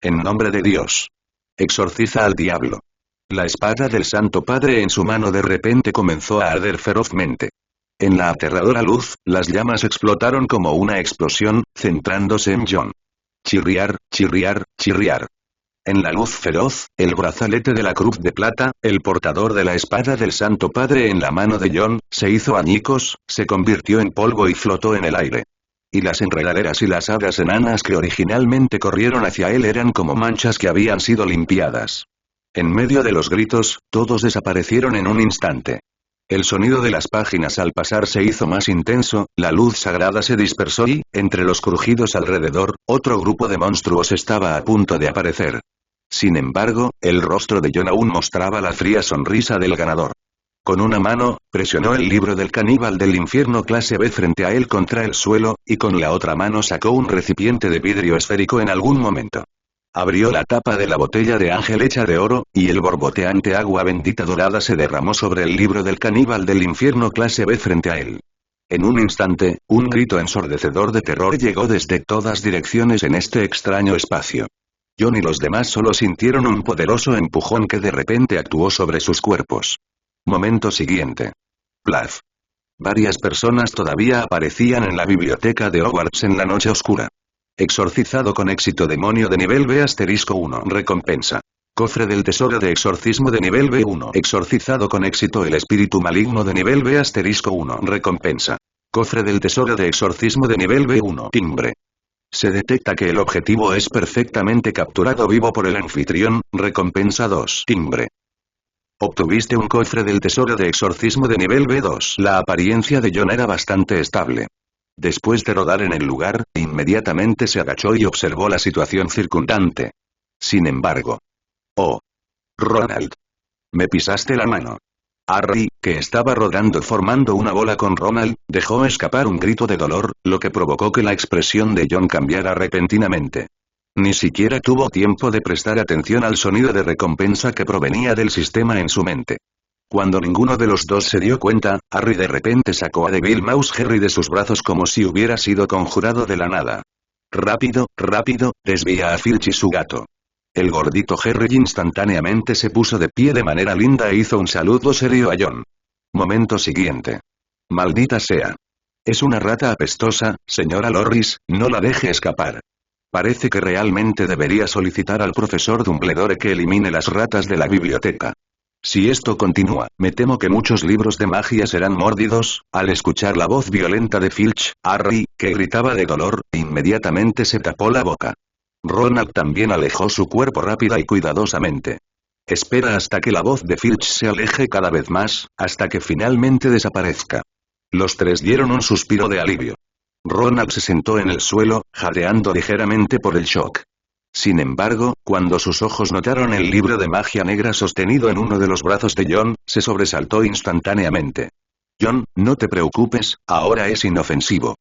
en nombre de Dios, exorciza al diablo. La espada del Santo Padre en su mano de repente comenzó a arder ferozmente. En la aterradora luz, las llamas explotaron como una explosión, centrándose en John. Chirriar, chirriar, chirriar. En la luz feroz, el brazalete de la cruz de plata, el portador de la espada del Santo Padre en la mano de John, se hizo añicos, se convirtió en polvo y flotó en el aire. Y las enredaderas y las hadas enanas que originalmente corrieron hacia él eran como manchas que habían sido limpiadas. En medio de los gritos, todos desaparecieron en un instante. El sonido de las páginas al pasar se hizo más intenso, la luz sagrada se dispersó y, entre los crujidos alrededor, otro grupo de monstruos estaba a punto de aparecer. Sin embargo, el rostro de John aún mostraba la fría sonrisa del ganador. Con una mano, presionó el libro del caníbal del infierno clase B frente a él contra el suelo, y con la otra mano sacó un recipiente de vidrio esférico en algún momento. Abrió la tapa de la botella de ángel hecha de oro, y el borboteante agua bendita dorada se derramó sobre el libro del caníbal del infierno clase B frente a él. En un instante, un grito ensordecedor de terror llegó desde todas direcciones en este extraño espacio. John y los demás solo sintieron un poderoso empujón que de repente actuó sobre sus cuerpos. Momento siguiente. Plaf. Varias personas todavía aparecían en la biblioteca de Hogwarts en la noche oscura. Exorcizado con éxito demonio de nivel B *1 recompensa. Cofre del tesoro de exorcismo de nivel B1. Exorcizado con éxito el espíritu maligno de nivel B *1 recompensa. Cofre del tesoro de exorcismo de nivel B1. Timbre. Se detecta que el objetivo es perfectamente capturado vivo por el anfitrión, recompensa 2. Timbre. Obtuviste un cofre del tesoro de exorcismo de nivel B2. La apariencia de John era bastante estable. Después de rodar en el lugar, inmediatamente se agachó y observó la situación circundante. Sin embargo. Oh. Ronald. Me pisaste la mano. Harry, que estaba rodando formando una bola con Ronald, dejó escapar un grito de dolor, lo que provocó que la expresión de John cambiara repentinamente. Ni siquiera tuvo tiempo de prestar atención al sonido de recompensa que provenía del sistema en su mente. Cuando ninguno de los dos se dio cuenta, Harry de repente sacó a Devil Mouse Harry de sus brazos como si hubiera sido conjurado de la nada. Rápido, rápido, desvía a Filch y su gato. El gordito Harry instantáneamente se puso de pie de manera linda e hizo un saludo serio a John. Momento siguiente. Maldita sea. Es una rata apestosa, señora Lorris, no la deje escapar. Parece que realmente debería solicitar al profesor Dumbledore que elimine las ratas de la biblioteca. Si esto continúa, me temo que muchos libros de magia serán mordidos. Al escuchar la voz violenta de Filch, Harry, que gritaba de dolor, inmediatamente se tapó la boca. Ronald también alejó su cuerpo rápida y cuidadosamente. Espera hasta que la voz de Filch se aleje cada vez más, hasta que finalmente desaparezca. Los tres dieron un suspiro de alivio. Ronald se sentó en el suelo, jadeando ligeramente por el shock. Sin embargo, cuando sus ojos notaron el libro de magia negra sostenido en uno de los brazos de John, se sobresaltó instantáneamente. John, no te preocupes, ahora es inofensivo.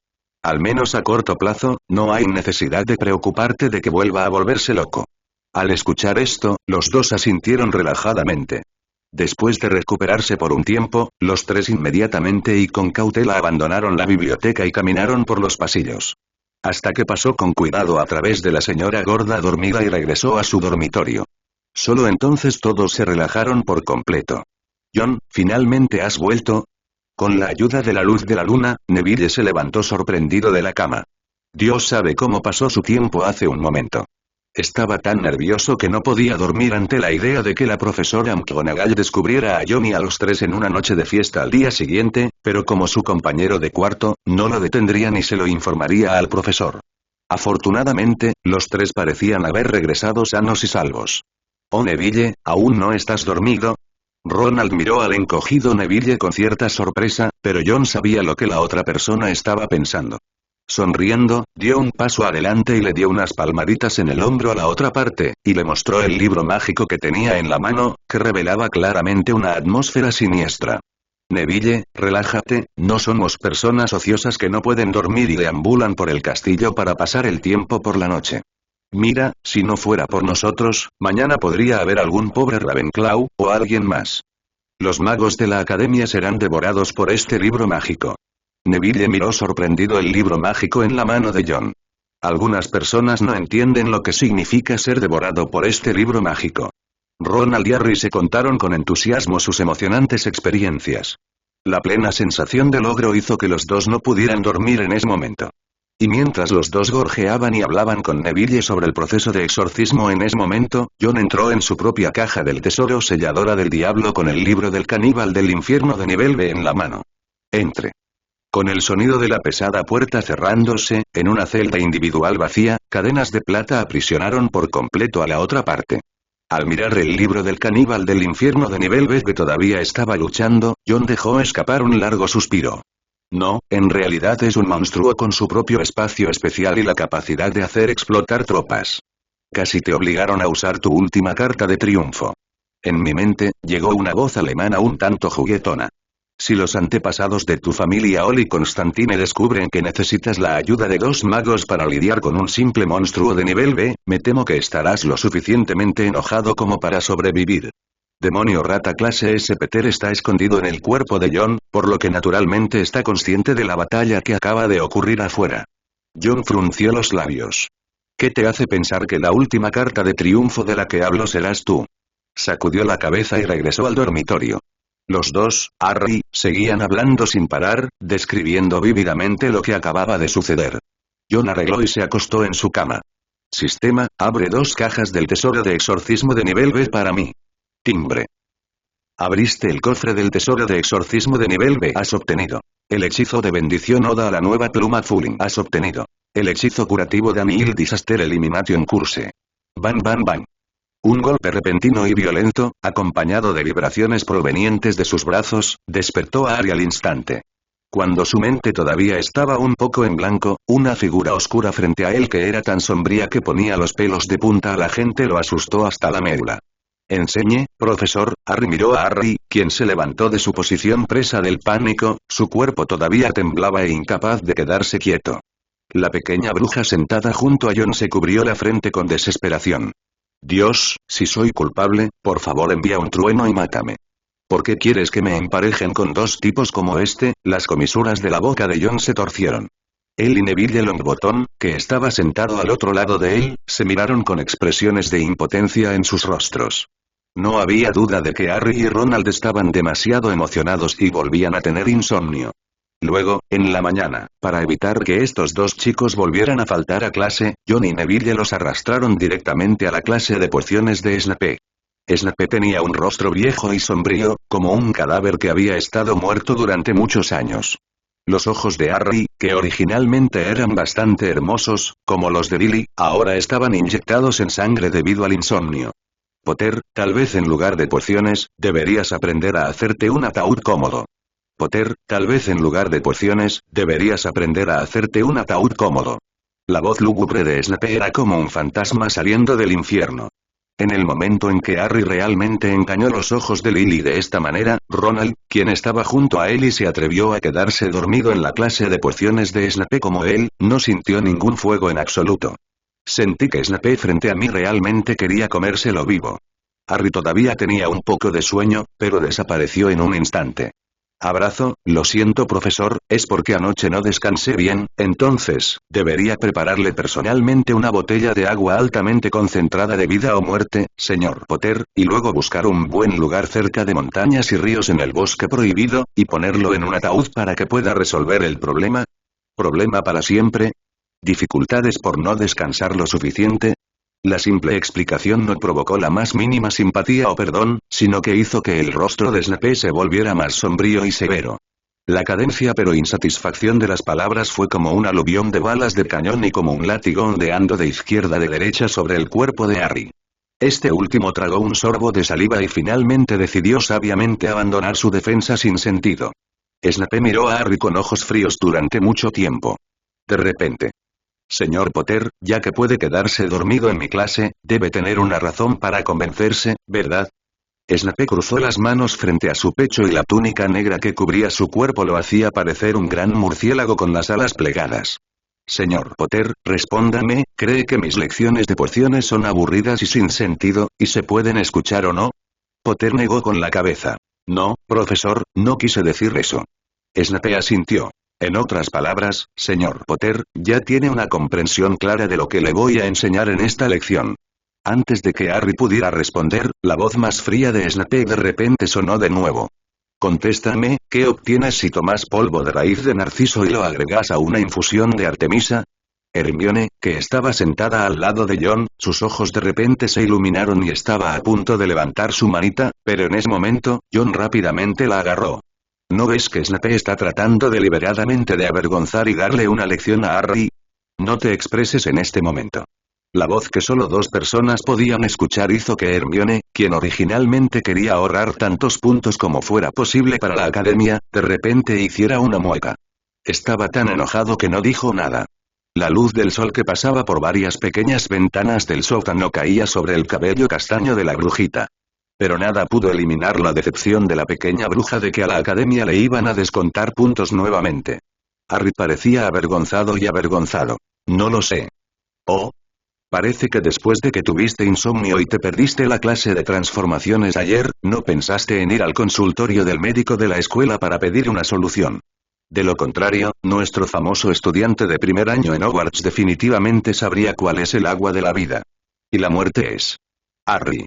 Al menos a corto plazo, no hay necesidad de preocuparte de que vuelva a volverse loco. Al escuchar esto, los dos asintieron relajadamente. Después de recuperarse por un tiempo, los tres inmediatamente y con cautela abandonaron la biblioteca y caminaron por los pasillos. Hasta que pasó con cuidado a través de la señora gorda dormida y regresó a su dormitorio. Solo entonces todos se relajaron por completo. John, ¿finalmente has vuelto? Con la ayuda de la luz de la luna, Neville se levantó sorprendido de la cama. Dios sabe cómo pasó su tiempo hace un momento. Estaba tan nervioso que no podía dormir ante la idea de que la profesora McGonagall descubriera a John y a los tres en una noche de fiesta al día siguiente, pero como su compañero de cuarto, no lo detendría ni se lo informaría al profesor. Afortunadamente, los tres parecían haber regresado sanos y salvos. «Oh Neville, ¿aún no estás dormido?» Ronald miró al encogido Neville con cierta sorpresa, pero John sabía lo que la otra persona estaba pensando. Sonriendo, dio un paso adelante y le dio unas palmaditas en el hombro a la otra parte, y le mostró el libro mágico que tenía en la mano, que revelaba claramente una atmósfera siniestra. Neville, relájate, no somos personas ociosas que no pueden dormir y deambulan por el castillo para pasar el tiempo por la noche. Mira, si no fuera por nosotros, mañana podría haber algún pobre Ravenclaw, o alguien más. Los magos de la academia serán devorados por este libro mágico. Neville miró sorprendido el libro mágico en la mano de John. Algunas personas no entienden lo que significa ser devorado por este libro mágico. Ronald y Harry se contaron con entusiasmo sus emocionantes experiencias. La plena sensación de logro hizo que los dos no pudieran dormir en ese momento. Y mientras los dos gorjeaban y hablaban con Neville sobre el proceso de exorcismo en ese momento, John entró en su propia caja del tesoro selladora del diablo con el libro del caníbal del infierno de nivel B en la mano. Entre. Con el sonido de la pesada puerta cerrándose, en una celda individual vacía, cadenas de plata aprisionaron por completo a la otra parte. Al mirar el libro del caníbal del infierno de nivel B que todavía estaba luchando, John dejó escapar un largo suspiro. No, en realidad es un monstruo con su propio espacio especial y la capacidad de hacer explotar tropas. Casi te obligaron a usar tu última carta de triunfo. En mi mente, llegó una voz alemana un tanto juguetona. Si los antepasados de tu familia Oli Constantine descubren que necesitas la ayuda de dos magos para lidiar con un simple monstruo de nivel B, me temo que estarás lo suficientemente enojado como para sobrevivir. Demonio rata clase S. Peter está escondido en el cuerpo de John, por lo que naturalmente está consciente de la batalla que acaba de ocurrir afuera. John frunció los labios. ¿Qué te hace pensar que la última carta de triunfo de la que hablo serás tú? Sacudió la cabeza y regresó al dormitorio. Los dos, Harry, seguían hablando sin parar, describiendo vívidamente lo que acababa de suceder. John arregló y se acostó en su cama. Sistema, abre 2 cajas del tesoro de exorcismo de nivel B para mí. Timbre. Abriste el cofre del tesoro de exorcismo de nivel B. Has obtenido. El hechizo de bendición Oda a la nueva pluma Fulling. Has obtenido. El hechizo curativo de Anihil Disaster Elimination Curse. Bang bang bang. Un golpe repentino y violento, acompañado de vibraciones provenientes de sus brazos, despertó a Harry al instante. Cuando su mente todavía estaba un poco en blanco, una figura oscura frente a él que era tan sombría que ponía los pelos de punta a la gente lo asustó hasta la médula. Enseñe, profesor. Harry miró a Harry, quien se levantó de su posición presa del pánico, su cuerpo todavía temblaba e incapaz de quedarse quieto. La pequeña bruja sentada junto a John se cubrió la frente con desesperación. Dios, si soy culpable, por favor envía un trueno y mátame. ¿Por qué quieres que me emparejen con dos tipos como este? Las comisuras de la boca de John se torcieron. Él y Neville Longbottom, que estaba sentado al otro lado de él, se miraron con expresiones de impotencia en sus rostros. No había duda de que Harry y Ronald estaban demasiado emocionados y volvían a tener insomnio. Luego, en la mañana, para evitar que estos dos chicos volvieran a faltar a clase, John y Neville los arrastraron directamente a la clase de pociones de Snape. Snape tenía un rostro viejo y sombrío, como un cadáver que había estado muerto durante muchos años. Los ojos de Harry, que originalmente eran bastante hermosos, como los de Lily, ahora estaban inyectados en sangre debido al insomnio. Potter, tal vez en lugar de pociones, deberías aprender a hacerte un ataúd cómodo. Potter, tal vez en lugar de pociones, deberías aprender a hacerte un ataúd cómodo. La voz lúgubre de Snape era como un fantasma saliendo del infierno. En el momento en que Harry realmente engañó los ojos de Lily de esta manera, Ronald, quien estaba junto a él y se atrevió a quedarse dormido en la clase de pociones de Snape como él, no sintió ningún fuego en absoluto. Sentí que Snape frente a mí realmente quería comérselo vivo. Harry todavía tenía un poco de sueño, pero desapareció en un instante. Abrazo, lo siento profesor, es porque anoche no descansé bien, entonces, debería prepararle personalmente una botella de agua altamente concentrada de vida o muerte, señor Potter, y luego buscar un buen lugar cerca de montañas y ríos en el bosque prohibido, y ponerlo en un ataúd para que pueda resolver el problema. ¿Problema para siempre? ¿Dificultades por no descansar lo suficiente? La simple explicación no provocó la más mínima simpatía o perdón, sino que hizo que el rostro de Snape se volviera más sombrío y severo. La cadencia pero insatisfacción de las palabras fue como un aluvión de balas de cañón y como un látigo ondeando de izquierda a derecha sobre el cuerpo de Harry. Este último tragó un sorbo de saliva y finalmente decidió sabiamente abandonar su defensa sin sentido. Snape miró a Harry con ojos fríos durante mucho tiempo. De repente. Señor Potter, ya que puede quedarse dormido en mi clase, debe tener una razón para convencerse, ¿verdad? Snape cruzó las manos frente a su pecho y la túnica negra que cubría su cuerpo lo hacía parecer un gran murciélago con las alas plegadas. Señor Potter, respóndame, ¿cree que mis lecciones de pociones son aburridas y sin sentido, y se pueden escuchar o no? Potter negó con la cabeza. No, profesor, no quise decir eso. Snape asintió. En otras palabras, señor Potter, ya tiene una comprensión clara de lo que le voy a enseñar en esta lección. Antes de que Harry pudiera responder, la voz más fría de Snape de repente sonó de nuevo. Contéstame, ¿qué obtienes si tomas polvo de raíz de narciso y lo agregas a una infusión de Artemisa? Hermione, que estaba sentada al lado de John, sus ojos de repente se iluminaron y estaba a punto de levantar su manita, pero en ese momento, John rápidamente la agarró. ¿No ves que Snape está tratando deliberadamente de avergonzar y darle una lección a Harry? No te expreses en este momento. La voz que solo dos personas podían escuchar hizo que Hermione, quien originalmente quería ahorrar tantos puntos como fuera posible para la academia, de repente hiciera una mueca. Estaba tan enojado que no dijo nada. La luz del sol que pasaba por varias pequeñas ventanas del sótano caía sobre el cabello castaño de la brujita. Pero nada pudo eliminar la decepción de la pequeña bruja de que a la academia le iban a descontar puntos nuevamente. Harry parecía avergonzado y avergonzado. No lo sé. Oh. Parece que después de que tuviste insomnio y te perdiste la clase de transformaciones ayer, no pensaste en ir al consultorio del médico de la escuela para pedir una solución. De lo contrario, nuestro famoso estudiante de primer año en Hogwarts definitivamente sabría cuál es el agua de la vida. Y la muerte es. Harry. ...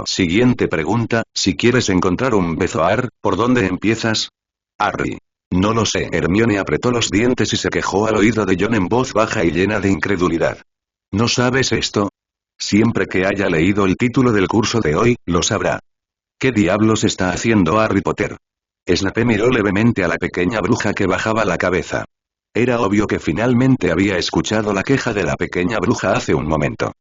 Siguiente pregunta, si quieres encontrar un bezoar, ¿por dónde empiezas? Harry. No lo sé. Hermione apretó los dientes y se quejó al oído de John en voz baja y llena de incredulidad. ¿No sabes esto? Siempre que haya leído el título del curso de hoy, lo sabrá. ¿Qué diablos está haciendo Harry Potter? Snape miró levemente a la pequeña bruja que bajaba la cabeza. Era obvio que finalmente había escuchado la queja de la pequeña bruja hace un momento.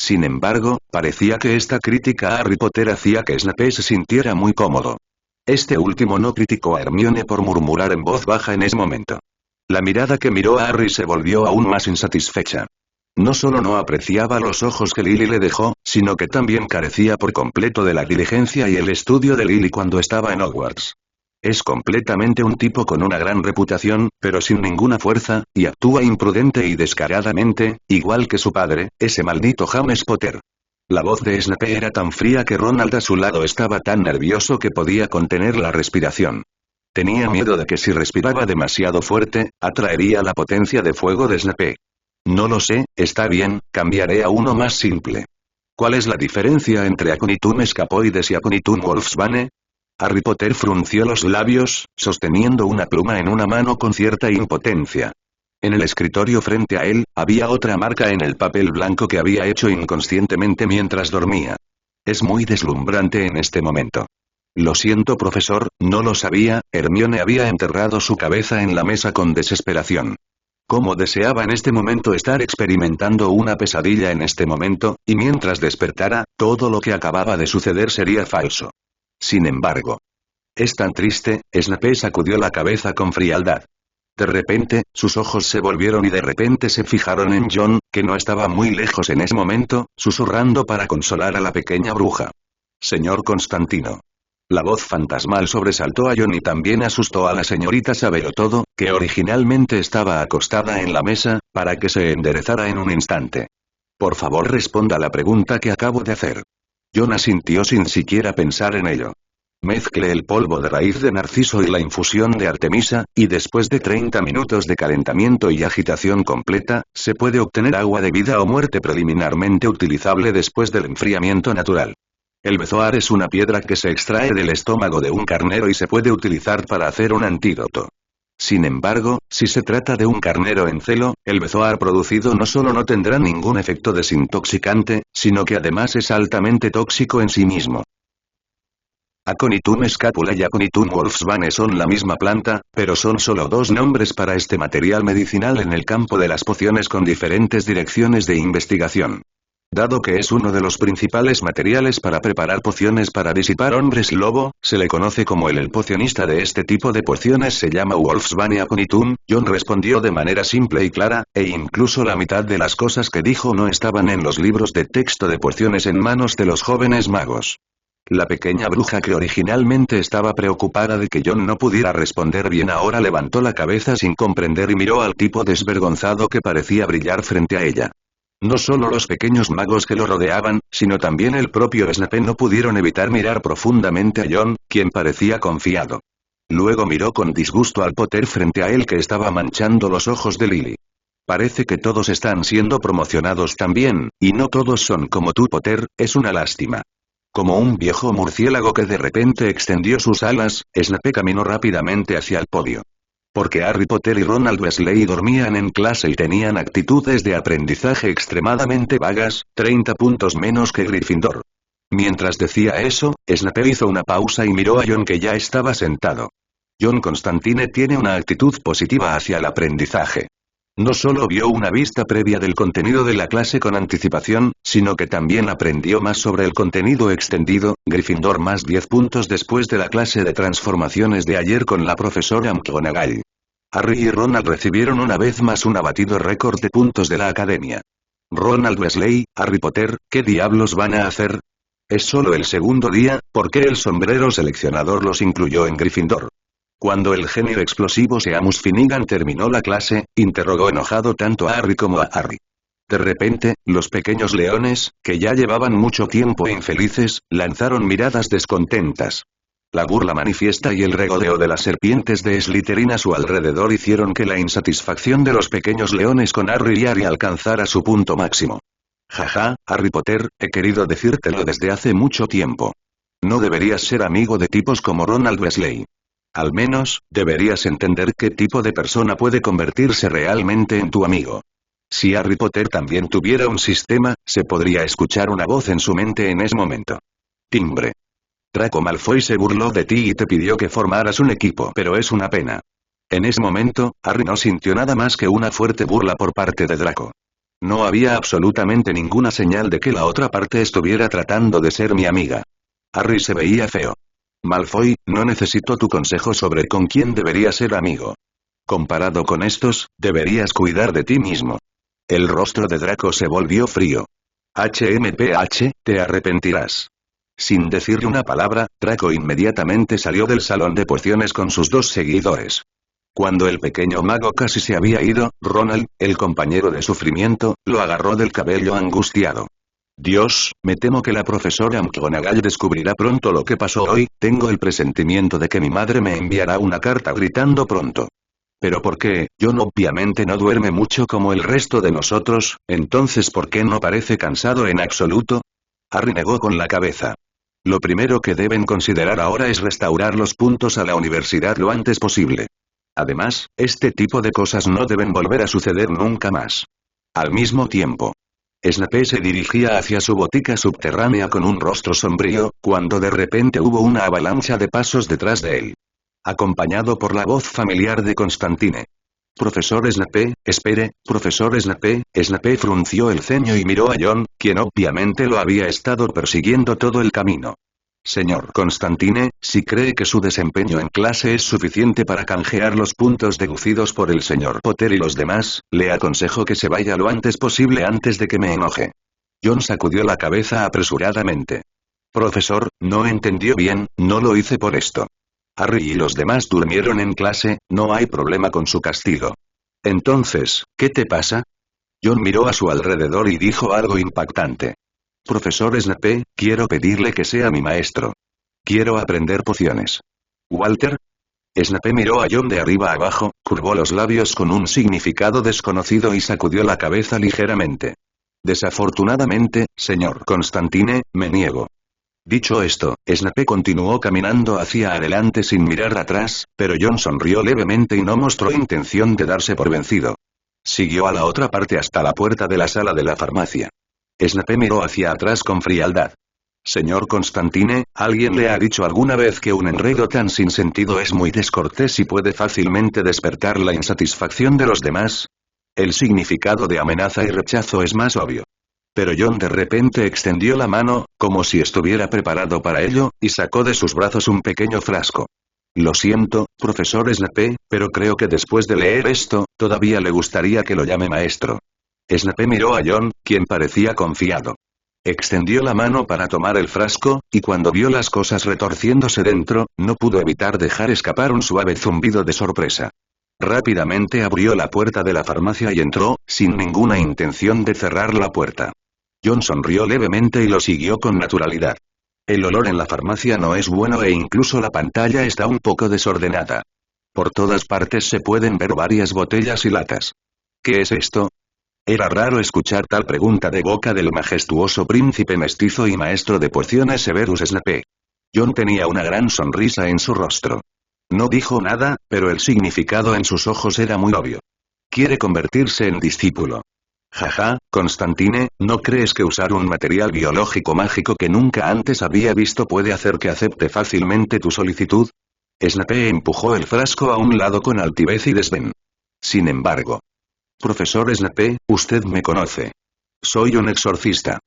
Sin embargo, parecía que esta crítica a Harry Potter hacía que Snape se sintiera muy cómodo. Este último no criticó a Hermione por murmurar en voz baja en ese momento. La mirada que miró a Harry se volvió aún más insatisfecha. No solo no apreciaba los ojos que Lily le dejó, sino que también carecía por completo de la diligencia y el estudio de Lily cuando estaba en Hogwarts. Es completamente un tipo con una gran reputación, pero sin ninguna fuerza, y actúa imprudente y descaradamente, igual que su padre, ese maldito James Potter. La voz de Snape era tan fría que Ronald a su lado estaba tan nervioso que podía contener la respiración. Tenía miedo de que si respiraba demasiado fuerte, atraería la potencia de fuego de Snape. No lo sé, está bien, cambiaré a uno más simple. ¿Cuál es la diferencia entre Aconitum Escapoides y Aconitum Wolfsbane? Harry Potter frunció los labios, sosteniendo una pluma en una mano con cierta impotencia. En el escritorio frente a él, había otra marca en el papel blanco que había hecho inconscientemente mientras dormía. Es muy deslumbrante en este momento. Lo siento, profesor, no lo sabía. Hermione había enterrado su cabeza en la mesa con desesperación. Cómo deseaba en este momento estar experimentando una pesadilla en este momento, y mientras despertara, todo lo que acababa de suceder sería falso. Sin embargo. Es tan triste, Snape sacudió la cabeza con frialdad. De repente, sus ojos se volvieron y de repente se fijaron en John, que no estaba muy lejos en ese momento, susurrando para consolar a la pequeña bruja. Señor Constantino. La voz fantasmal sobresaltó a John y también asustó a la señorita Sabelotodo, que originalmente estaba acostada en la mesa, para que se enderezara en un instante. Por favor, responda a la pregunta que acabo de hacer. John asintió sin siquiera pensar en ello. Mezcle el polvo de raíz de narciso y la infusión de Artemisa, y después de 30 minutos de calentamiento y agitación completa, se puede obtener agua de vida o muerte preliminarmente utilizable después del enfriamiento natural. El bezoar es una piedra que se extrae del estómago de un carnero y se puede utilizar para hacer un antídoto. Sin embargo, si se trata de un carnero en celo, el bezoar producido no solo no tendrá ningún efecto desintoxicante, sino que además es altamente tóxico en sí mismo. Aconitum scapula y Aconitum wolfsbane son la misma planta, pero son solo dos nombres para este material medicinal en el campo de las pociones con diferentes direcciones de investigación. Dado que es uno de los principales materiales para preparar pociones para disipar hombres lobo, se le conoce como el pocionista de este tipo de pociones se llama Wolfsbane Aconitum. John respondió de manera simple y clara, e incluso la mitad de las cosas que dijo no estaban en los libros de texto de pociones en manos de los jóvenes magos. La pequeña bruja que originalmente estaba preocupada de que John no pudiera responder bien ahora levantó la cabeza sin comprender y miró al tipo desvergonzado que parecía brillar frente a ella. No solo los pequeños magos que lo rodeaban, sino también el propio Snape no pudieron evitar mirar profundamente a John, quien parecía confiado. Luego miró con disgusto al Potter frente a él que estaba manchando los ojos de Lily. Parece que todos están siendo promocionados también, y no todos son como tú, Potter, es una lástima. Como un viejo murciélago que de repente extendió sus alas, Snape caminó rápidamente hacia el podio. Porque Harry Potter y Ronald Weasley dormían en clase y tenían actitudes de aprendizaje extremadamente vagas, 30 puntos menos que Gryffindor. Mientras decía eso, Snape hizo una pausa y miró a John que ya estaba sentado. John Constantine tiene una actitud positiva hacia el aprendizaje. No solo vio una vista previa del contenido de la clase con anticipación, sino que también aprendió más sobre el contenido extendido. Gryffindor más 10 puntos después de la clase de transformaciones de ayer con la profesora McGonagall. Harry y Ronald recibieron una vez más un abatido récord de puntos de la academia. Ronald Weasley, Harry Potter, ¿qué diablos van a hacer? Es solo el segundo día, ¿por qué el sombrero seleccionador los incluyó en Gryffindor? Cuando el genio explosivo Seamus Finnegan terminó la clase, interrogó enojado tanto a Harry como a Harry. De repente, los pequeños leones, que ya llevaban mucho tiempo infelices, lanzaron miradas descontentas. La burla manifiesta y el regodeo de las serpientes de Slytherin a su alrededor hicieron que la insatisfacción de los pequeños leones con Harry y Harry alcanzara su punto máximo. Jaja, Harry Potter, he querido decírtelo desde hace mucho tiempo. No deberías ser amigo de tipos como Ronald Weasley. Al menos, deberías entender qué tipo de persona puede convertirse realmente en tu amigo. Si Harry Potter también tuviera un sistema, se podría escuchar una voz en su mente en ese momento. Timbre. Draco Malfoy se burló de ti y te pidió que formaras un equipo, pero es una pena. En ese momento, Harry no sintió nada más que una fuerte burla por parte de Draco. No había absolutamente ninguna señal de que la otra parte estuviera tratando de ser mi amiga. Harry se veía feo. Malfoy, no necesito tu consejo sobre con quién debería ser amigo. Comparado con estos, deberías cuidar de ti mismo. El rostro de Draco se volvió frío. HMPH, te arrepentirás. Sin decirle una palabra, Draco inmediatamente salió del salón de pociones con sus 2 seguidores. Cuando el pequeño mago casi se había ido, Ronald, el compañero de sufrimiento, lo agarró del cabello angustiado. Dios, me temo que la profesora McGonagall descubrirá pronto lo que pasó hoy, tengo el presentimiento de que mi madre me enviará una carta gritando pronto. ¿Pero por qué? John obviamente no duerme mucho como el resto de nosotros, entonces ¿por qué no parece cansado en absoluto? Harry negó con la cabeza. Lo primero que deben considerar ahora es restaurar los puntos a la universidad lo antes posible. Además, este tipo de cosas no deben volver a suceder nunca más. Al mismo tiempo, Snape se dirigía hacia su botica subterránea con un rostro sombrío, cuando de repente hubo una avalancha de pasos detrás de él. Acompañado por la voz familiar de Constantine. Profesor Snape, espere, profesor Snape. Snape frunció el ceño y miró a John, quien obviamente lo había estado persiguiendo todo el camino. Señor Constantine, si cree que su desempeño en clase es suficiente para canjear los puntos deducidos por el señor Potter y los demás, le aconsejo que se vaya lo antes posible antes de que me enoje. John sacudió la cabeza apresuradamente. Profesor, no entendió bien, no lo hice por esto. Harry y los demás durmieron en clase, no hay problema con su castigo. Entonces, ¿qué te pasa? John miró a su alrededor y dijo algo impactante. Profesor Snape, quiero pedirle que sea mi maestro. Quiero aprender pociones. ¿Walter? Snape miró a John de arriba abajo, curvó los labios con un significado desconocido y sacudió la cabeza ligeramente. Desafortunadamente, señor Constantine, me niego. Dicho esto, Snape continuó caminando hacia adelante sin mirar atrás, pero John sonrió levemente y no mostró intención de darse por vencido. Siguió a la otra parte hasta la puerta de la sala de la farmacia. Snape miró hacia atrás con frialdad. Señor Constantine, ¿alguien le ha dicho alguna vez que un enredo tan sin sentido es muy descortés y puede fácilmente despertar la insatisfacción de los demás? El significado de amenaza y rechazo es más obvio. Pero John de repente extendió la mano, como si estuviera preparado para ello, y sacó de sus brazos un pequeño frasco. Lo siento, profesor Snape, pero creo que después de leer esto, todavía le gustaría que lo llame maestro. Snape miró a John, quien parecía confiado. Extendió la mano para tomar el frasco, y cuando vio las cosas retorciéndose dentro, no pudo evitar dejar escapar un suave zumbido de sorpresa. Rápidamente abrió la puerta de la farmacia y entró, sin ninguna intención de cerrar la puerta. John sonrió levemente y lo siguió con naturalidad. El olor en la farmacia no es bueno e incluso la pantalla está un poco desordenada. Por todas partes se pueden ver varias botellas y latas. ¿Qué es esto? Era raro escuchar tal pregunta de boca del majestuoso príncipe mestizo y maestro de pociones Severus Snape. John tenía una gran sonrisa en su rostro. No dijo nada, pero el significado en sus ojos era muy obvio. Quiere convertirse en discípulo. Jaja, Constantine, ¿no crees que usar un material biológico mágico que nunca antes había visto puede hacer que acepte fácilmente tu solicitud? Snape empujó el frasco a un lado con altivez y desdén. Sin embargo. Profesor Snape, usted me conoce. Soy un exorcista.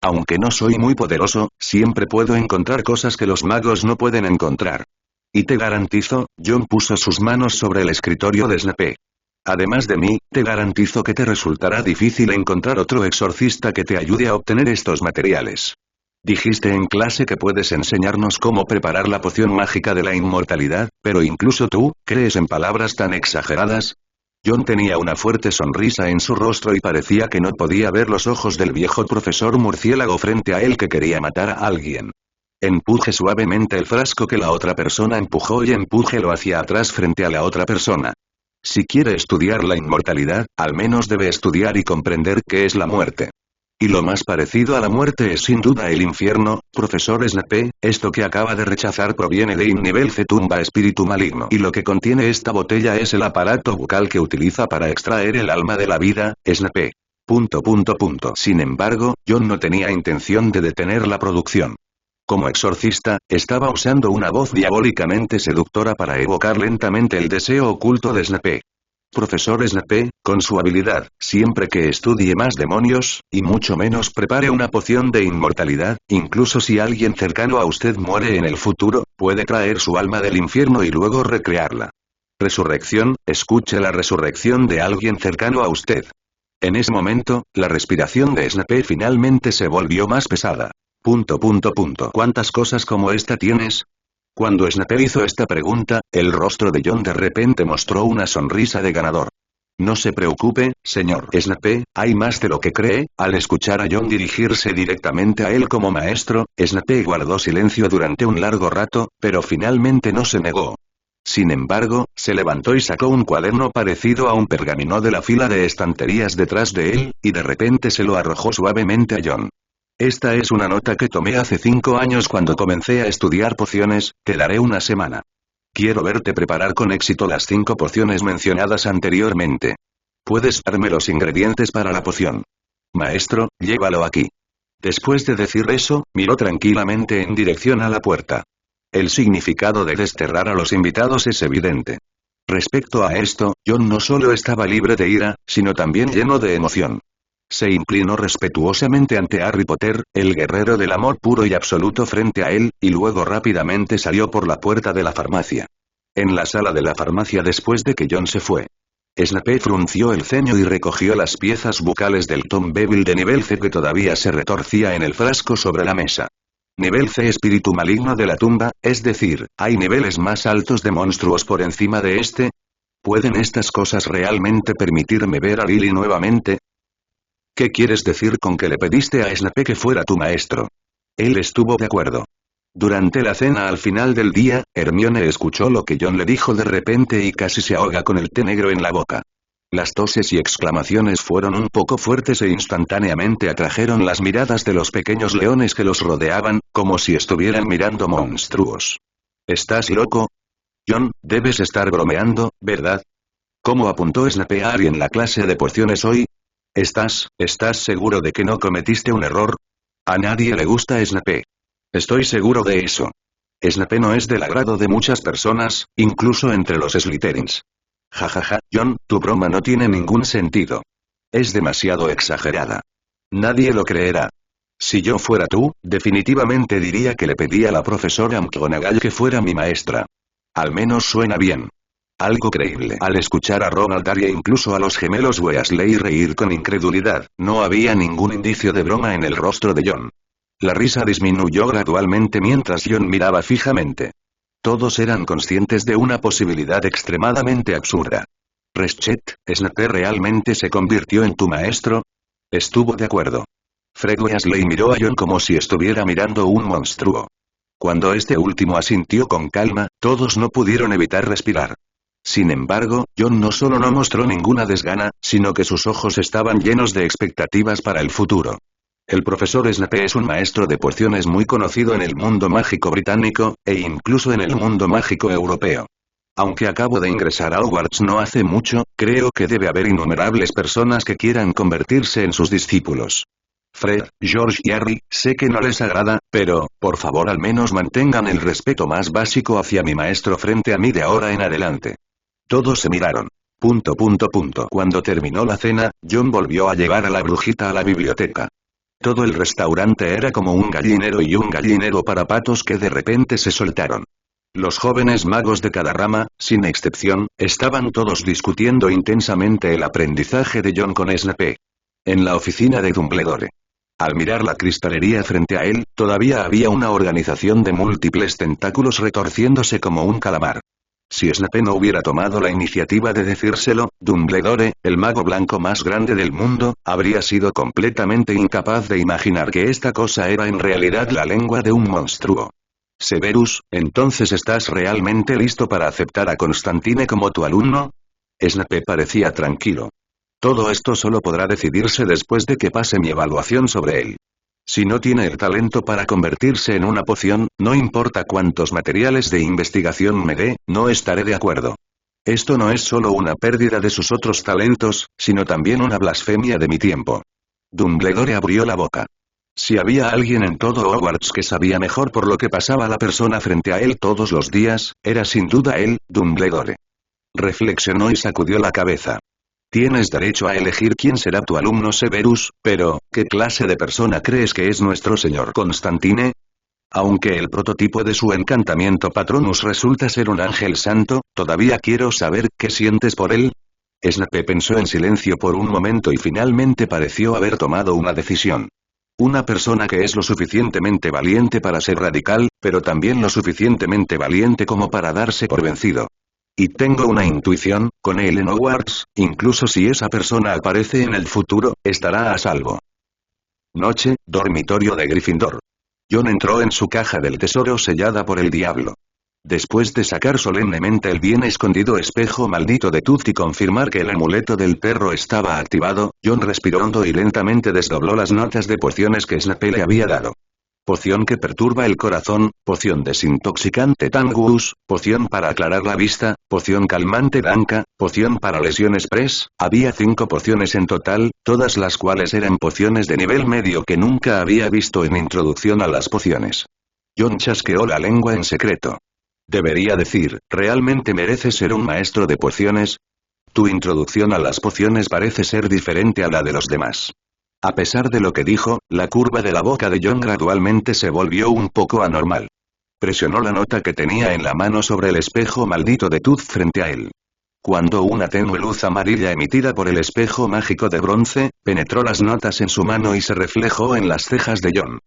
Aunque no soy muy poderoso, siempre puedo encontrar cosas que los magos no pueden encontrar. Y te garantizo, John puso sus manos sobre el escritorio de Snape. Además de mí, te garantizo que te resultará difícil encontrar otro exorcista que te ayude a obtener estos materiales. Dijiste en clase que puedes enseñarnos cómo preparar la poción mágica de la inmortalidad, pero incluso tú, ¿crees en palabras tan exageradas? John tenía una fuerte sonrisa en su rostro y parecía que no podía ver los ojos del viejo profesor murciélago frente a él que quería matar a alguien. Empuje suavemente el frasco que la otra persona empujó y empújelo hacia atrás frente a la otra persona. Si quiere estudiar la inmortalidad, al menos debe estudiar y comprender qué es la muerte. Y lo más parecido a la muerte es sin duda el infierno, profesor Snape, esto que acaba de rechazar proviene de nivel C tumba espíritu maligno. Y lo que contiene esta botella es el aparato bucal que utiliza para extraer el alma de la vida, Snape. Sin embargo, John no tenía intención de detener la producción. Como exorcista, estaba usando una voz diabólicamente seductora para evocar lentamente el deseo oculto de Snape. Profesor Snape, con su habilidad, siempre que estudie más demonios, y mucho menos prepare una poción de inmortalidad, incluso si alguien cercano a usted muere en el futuro, puede traer su alma del infierno y luego recrearla. Resurrección, escuche la resurrección de alguien cercano a usted. En ese momento, la respiración de Snape finalmente se volvió más pesada. ¿Cuántas cosas como esta tienes? Cuando Snape hizo esta pregunta, el rostro de John de repente mostró una sonrisa de ganador. No se preocupe, señor Snape, hay más de lo que cree. Al escuchar a John dirigirse directamente a él como maestro, Snape guardó silencio durante un largo rato, pero finalmente no se negó. Sin embargo, se levantó y sacó un cuaderno parecido a un pergamino de la fila de estanterías detrás de él, y de repente se lo arrojó suavemente a John. Esta es una nota que tomé hace 5 años cuando comencé a estudiar pociones, te daré una semana. Quiero verte preparar con éxito las 5 pociones mencionadas anteriormente. Puedes darme los ingredientes para la poción. Maestro, llévalo aquí. Después de decir eso, miró tranquilamente en dirección a la puerta. El significado de desterrar a los invitados es evidente. Respecto a esto, John no solo estaba libre de ira, sino también lleno de emoción. Se inclinó respetuosamente ante Harry Potter, el guerrero del amor puro y absoluto frente a él, y luego rápidamente salió por la puerta de la farmacia. En la sala de la farmacia después de que John se fue, Snape frunció el ceño y recogió las piezas bucales del Tom Bevel de nivel C que todavía se retorcía en el frasco sobre la mesa. Nivel C espíritu maligno de la tumba, es decir, ¿hay niveles más altos de monstruos por encima de este? ¿Pueden estas cosas realmente permitirme ver a Lily nuevamente? ¿Qué quieres decir con que le pediste a Snape que fuera tu maestro? Él estuvo de acuerdo. Durante la cena al final del día, Hermione escuchó lo que John le dijo de repente y casi se ahoga con el té negro en la boca. Las toses y exclamaciones fueron un poco fuertes e instantáneamente atrajeron las miradas de los pequeños leones que los rodeaban, como si estuvieran mirando monstruos. ¿Estás loco? John, debes estar bromeando, ¿verdad? ¿Cómo apuntó Snape a Harry en la clase de pociones hoy? ¿Estás seguro de que no cometiste un error? A nadie le gusta Snape. Estoy seguro de eso. Snape no es del agrado de muchas personas, incluso entre los Slytherins. Jajaja, John, tu broma no tiene ningún sentido. Es demasiado exagerada. Nadie lo creerá. Si yo fuera tú, definitivamente diría que le pedí a la profesora McGonagall que fuera mi maestra. Al menos suena bien. Algo creíble. Al escuchar a Ronald Darby e incluso a los gemelos Weasley reír con incredulidad, no había ningún indicio de broma en el rostro de John. La risa disminuyó gradualmente mientras John miraba fijamente. Todos eran conscientes de una posibilidad extremadamente absurda. Reschet, ¿Snape realmente se convirtió en tu maestro? Estuvo de acuerdo. Fred Weasley miró a John como si estuviera mirando un monstruo. Cuando este último asintió con calma, todos no pudieron evitar respirar. Sin embargo, John no solo no mostró ninguna desgana, sino que sus ojos estaban llenos de expectativas para el futuro. El profesor Snape es un maestro de pociones muy conocido en el mundo mágico británico, e incluso en el mundo mágico europeo. Aunque acabo de ingresar a Hogwarts no hace mucho, creo que debe haber innumerables personas que quieran convertirse en sus discípulos. Fred, George y Harry, sé que no les agrada, pero, por favor al menos mantengan el respeto más básico hacia mi maestro frente a mí de ahora en adelante. Todos se miraron. Cuando terminó la cena, John volvió a llevar a la brujita a la biblioteca. Todo el restaurante era como un gallinero y un gallinero para patos que de repente se soltaron. Los jóvenes magos de cada rama, sin excepción, estaban todos discutiendo intensamente el aprendizaje de John con Snape. En la oficina de Dumbledore. Al mirar la cristalería frente a él, todavía había una organización de múltiples tentáculos retorciéndose como un calamar. Si Snape no hubiera tomado la iniciativa de decírselo, Dumbledore, el mago blanco más grande del mundo, habría sido completamente incapaz de imaginar que esta cosa era en realidad la lengua de un monstruo. Severus, ¿entonces estás realmente listo para aceptar a Constantine como tu alumno? Snape parecía tranquilo. Todo esto solo podrá decidirse después de que pase mi evaluación sobre él. Si no tiene el talento para convertirse en una poción, no importa cuántos materiales de investigación me dé, no estaré de acuerdo. Esto no es solo una pérdida de sus otros talentos, sino también una blasfemia de mi tiempo. Dumbledore abrió la boca. Si había alguien en todo Hogwarts que sabía mejor por lo que pasaba la persona frente a él todos los días, era sin duda él, Dumbledore. Reflexionó y sacudió la cabeza. Tienes derecho a elegir quién será tu alumno Severus, pero, ¿qué clase de persona crees que es nuestro señor Constantine? Aunque el prototipo de su encantamiento Patronus resulta ser un ángel santo, todavía quiero saber qué sientes por él. Snape pensó en silencio por un momento y finalmente pareció haber tomado una decisión. Una persona que es lo suficientemente valiente para ser radical, pero también lo suficientemente valiente como para darse por vencido. Y tengo una intuición, con él en Hogwarts, incluso si esa persona aparece en el futuro, estará a salvo. Noche, dormitorio de Gryffindor. John entró en su caja del tesoro sellada por el diablo. Después de sacar solemnemente el bien escondido espejo maldito de Tooth y confirmar que el amuleto del perro estaba activado, John respiró hondo y lentamente desdobló las notas de pociones que Snape le había dado. Poción que perturba el corazón, poción desintoxicante Tangus, poción para aclarar la vista, poción calmante Danka, poción para lesiones Press. Había 5 pociones en total, todas las cuales eran pociones de nivel medio que nunca había visto en Introducción a las pociones. John chasqueó la lengua en secreto. Debería decir, ¿realmente mereces ser un maestro de pociones? Tu introducción a las pociones parece ser diferente a la de los demás. A pesar de lo que dijo, la curva de la boca de John gradualmente se volvió un poco anormal. Presionó la nota que tenía en la mano sobre el espejo maldito de Tooth frente a él. Cuando una tenue luz amarilla emitida por el espejo mágico de bronce, penetró las notas en su mano y se reflejó en las cejas de John.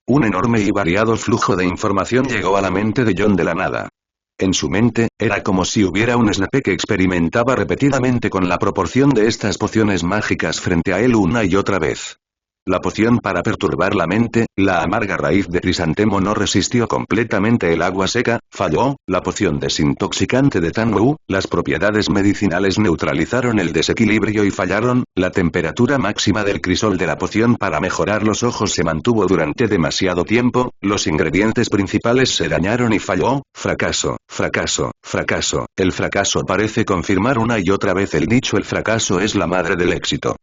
Un enorme y variado flujo de información llegó a la mente de John de la nada. En su mente, era como si hubiera un Snape que experimentaba repetidamente con la proporción de estas pociones mágicas frente a él una y otra vez. La poción para perturbar la mente, la amarga raíz de crisantemo no resistió completamente el agua seca, falló, la poción desintoxicante de Tangu, las propiedades medicinales neutralizaron el desequilibrio y fallaron, la temperatura máxima del crisol de la poción para mejorar los ojos se mantuvo durante demasiado tiempo, los ingredientes principales se dañaron y falló, fracaso, fracaso, fracaso. El fracaso parece confirmar una y otra vez el dicho el fracaso es la madre del éxito.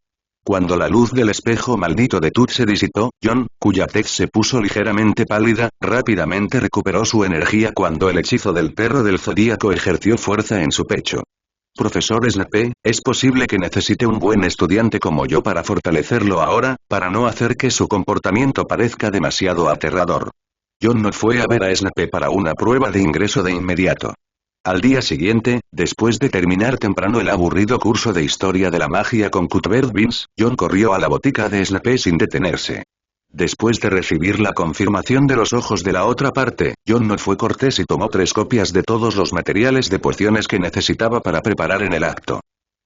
Cuando la luz del espejo maldito de Tooth se disipó, John, cuya tez se puso ligeramente pálida, rápidamente recuperó su energía cuando el hechizo del perro del zodíaco ejerció fuerza en su pecho. Profesor Snape, es posible que necesite un buen estudiante como yo para fortalecerlo ahora, para no hacer que su comportamiento parezca demasiado aterrador. John no fue a ver a Snape para una prueba de ingreso de inmediato. Al día siguiente, después de terminar temprano el aburrido curso de historia de la magia con Cuthbert Vince, John corrió a la botica de Snape sin detenerse. Después de recibir la confirmación de los ojos de la otra parte, John no fue cortés y tomó 3 copias de todos los materiales de pociones que necesitaba para preparar en el acto.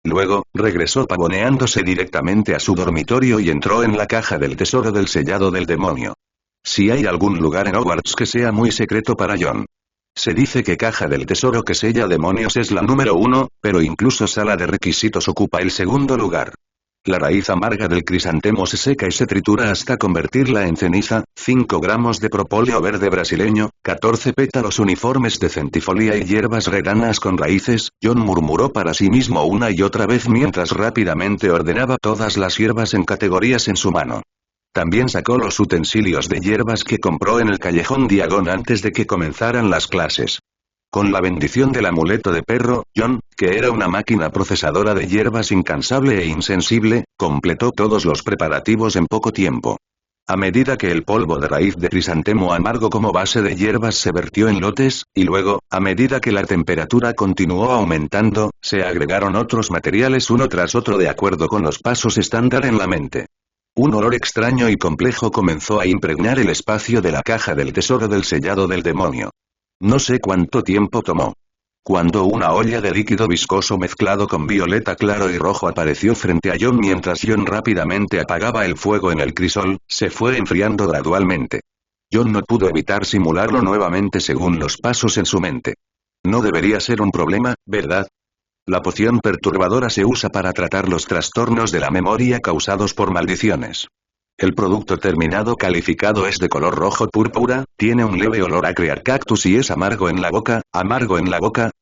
Luego, regresó pavoneándose directamente a su dormitorio y entró en la caja del tesoro del sellado del demonio. Si hay algún lugar en Hogwarts que sea muy secreto para John. Se dice que caja del tesoro que sella demonios es la número 1, pero incluso sala de requisitos ocupa el segundo lugar. La raíz amarga del crisantemo se seca y se tritura hasta convertirla en ceniza, 5 gramos de propóleo verde brasileño, 14 pétalos uniformes de centifolia y hierbas reganas con raíces. John murmuró para sí mismo una y otra vez mientras rápidamente ordenaba todas las hierbas en categorías en su mano. También sacó los utensilios de hierbas que compró en el callejón Diagon antes de que comenzaran las clases. Con la bendición del amuleto de perro, John, que era una máquina procesadora de hierbas incansable e insensible, completó todos los preparativos en poco tiempo. A medida que el polvo de raíz de crisantemo amargo como base de hierbas se vertió en lotes, y luego, a medida que la temperatura continuó aumentando, se agregaron otros materiales uno tras otro de acuerdo con los pasos estándar en la mente. Un olor extraño y complejo comenzó a impregnar el espacio de la caja del tesoro del sellado del demonio. No sé cuánto tiempo tomó. Cuando una olla de líquido viscoso mezclado con violeta claro y rojo apareció frente a John mientras John rápidamente apagaba el fuego en el crisol, se fue enfriando gradualmente. John no pudo evitar simularlo nuevamente según los pasos en su mente. No debería ser un problema, ¿verdad? La poción perturbadora se usa para tratar los trastornos de la memoria causados por maldiciones. El producto terminado calificado es de color rojo púrpura, tiene un leve olor a crear cactus y es amargo en la boca, amargo en la boca.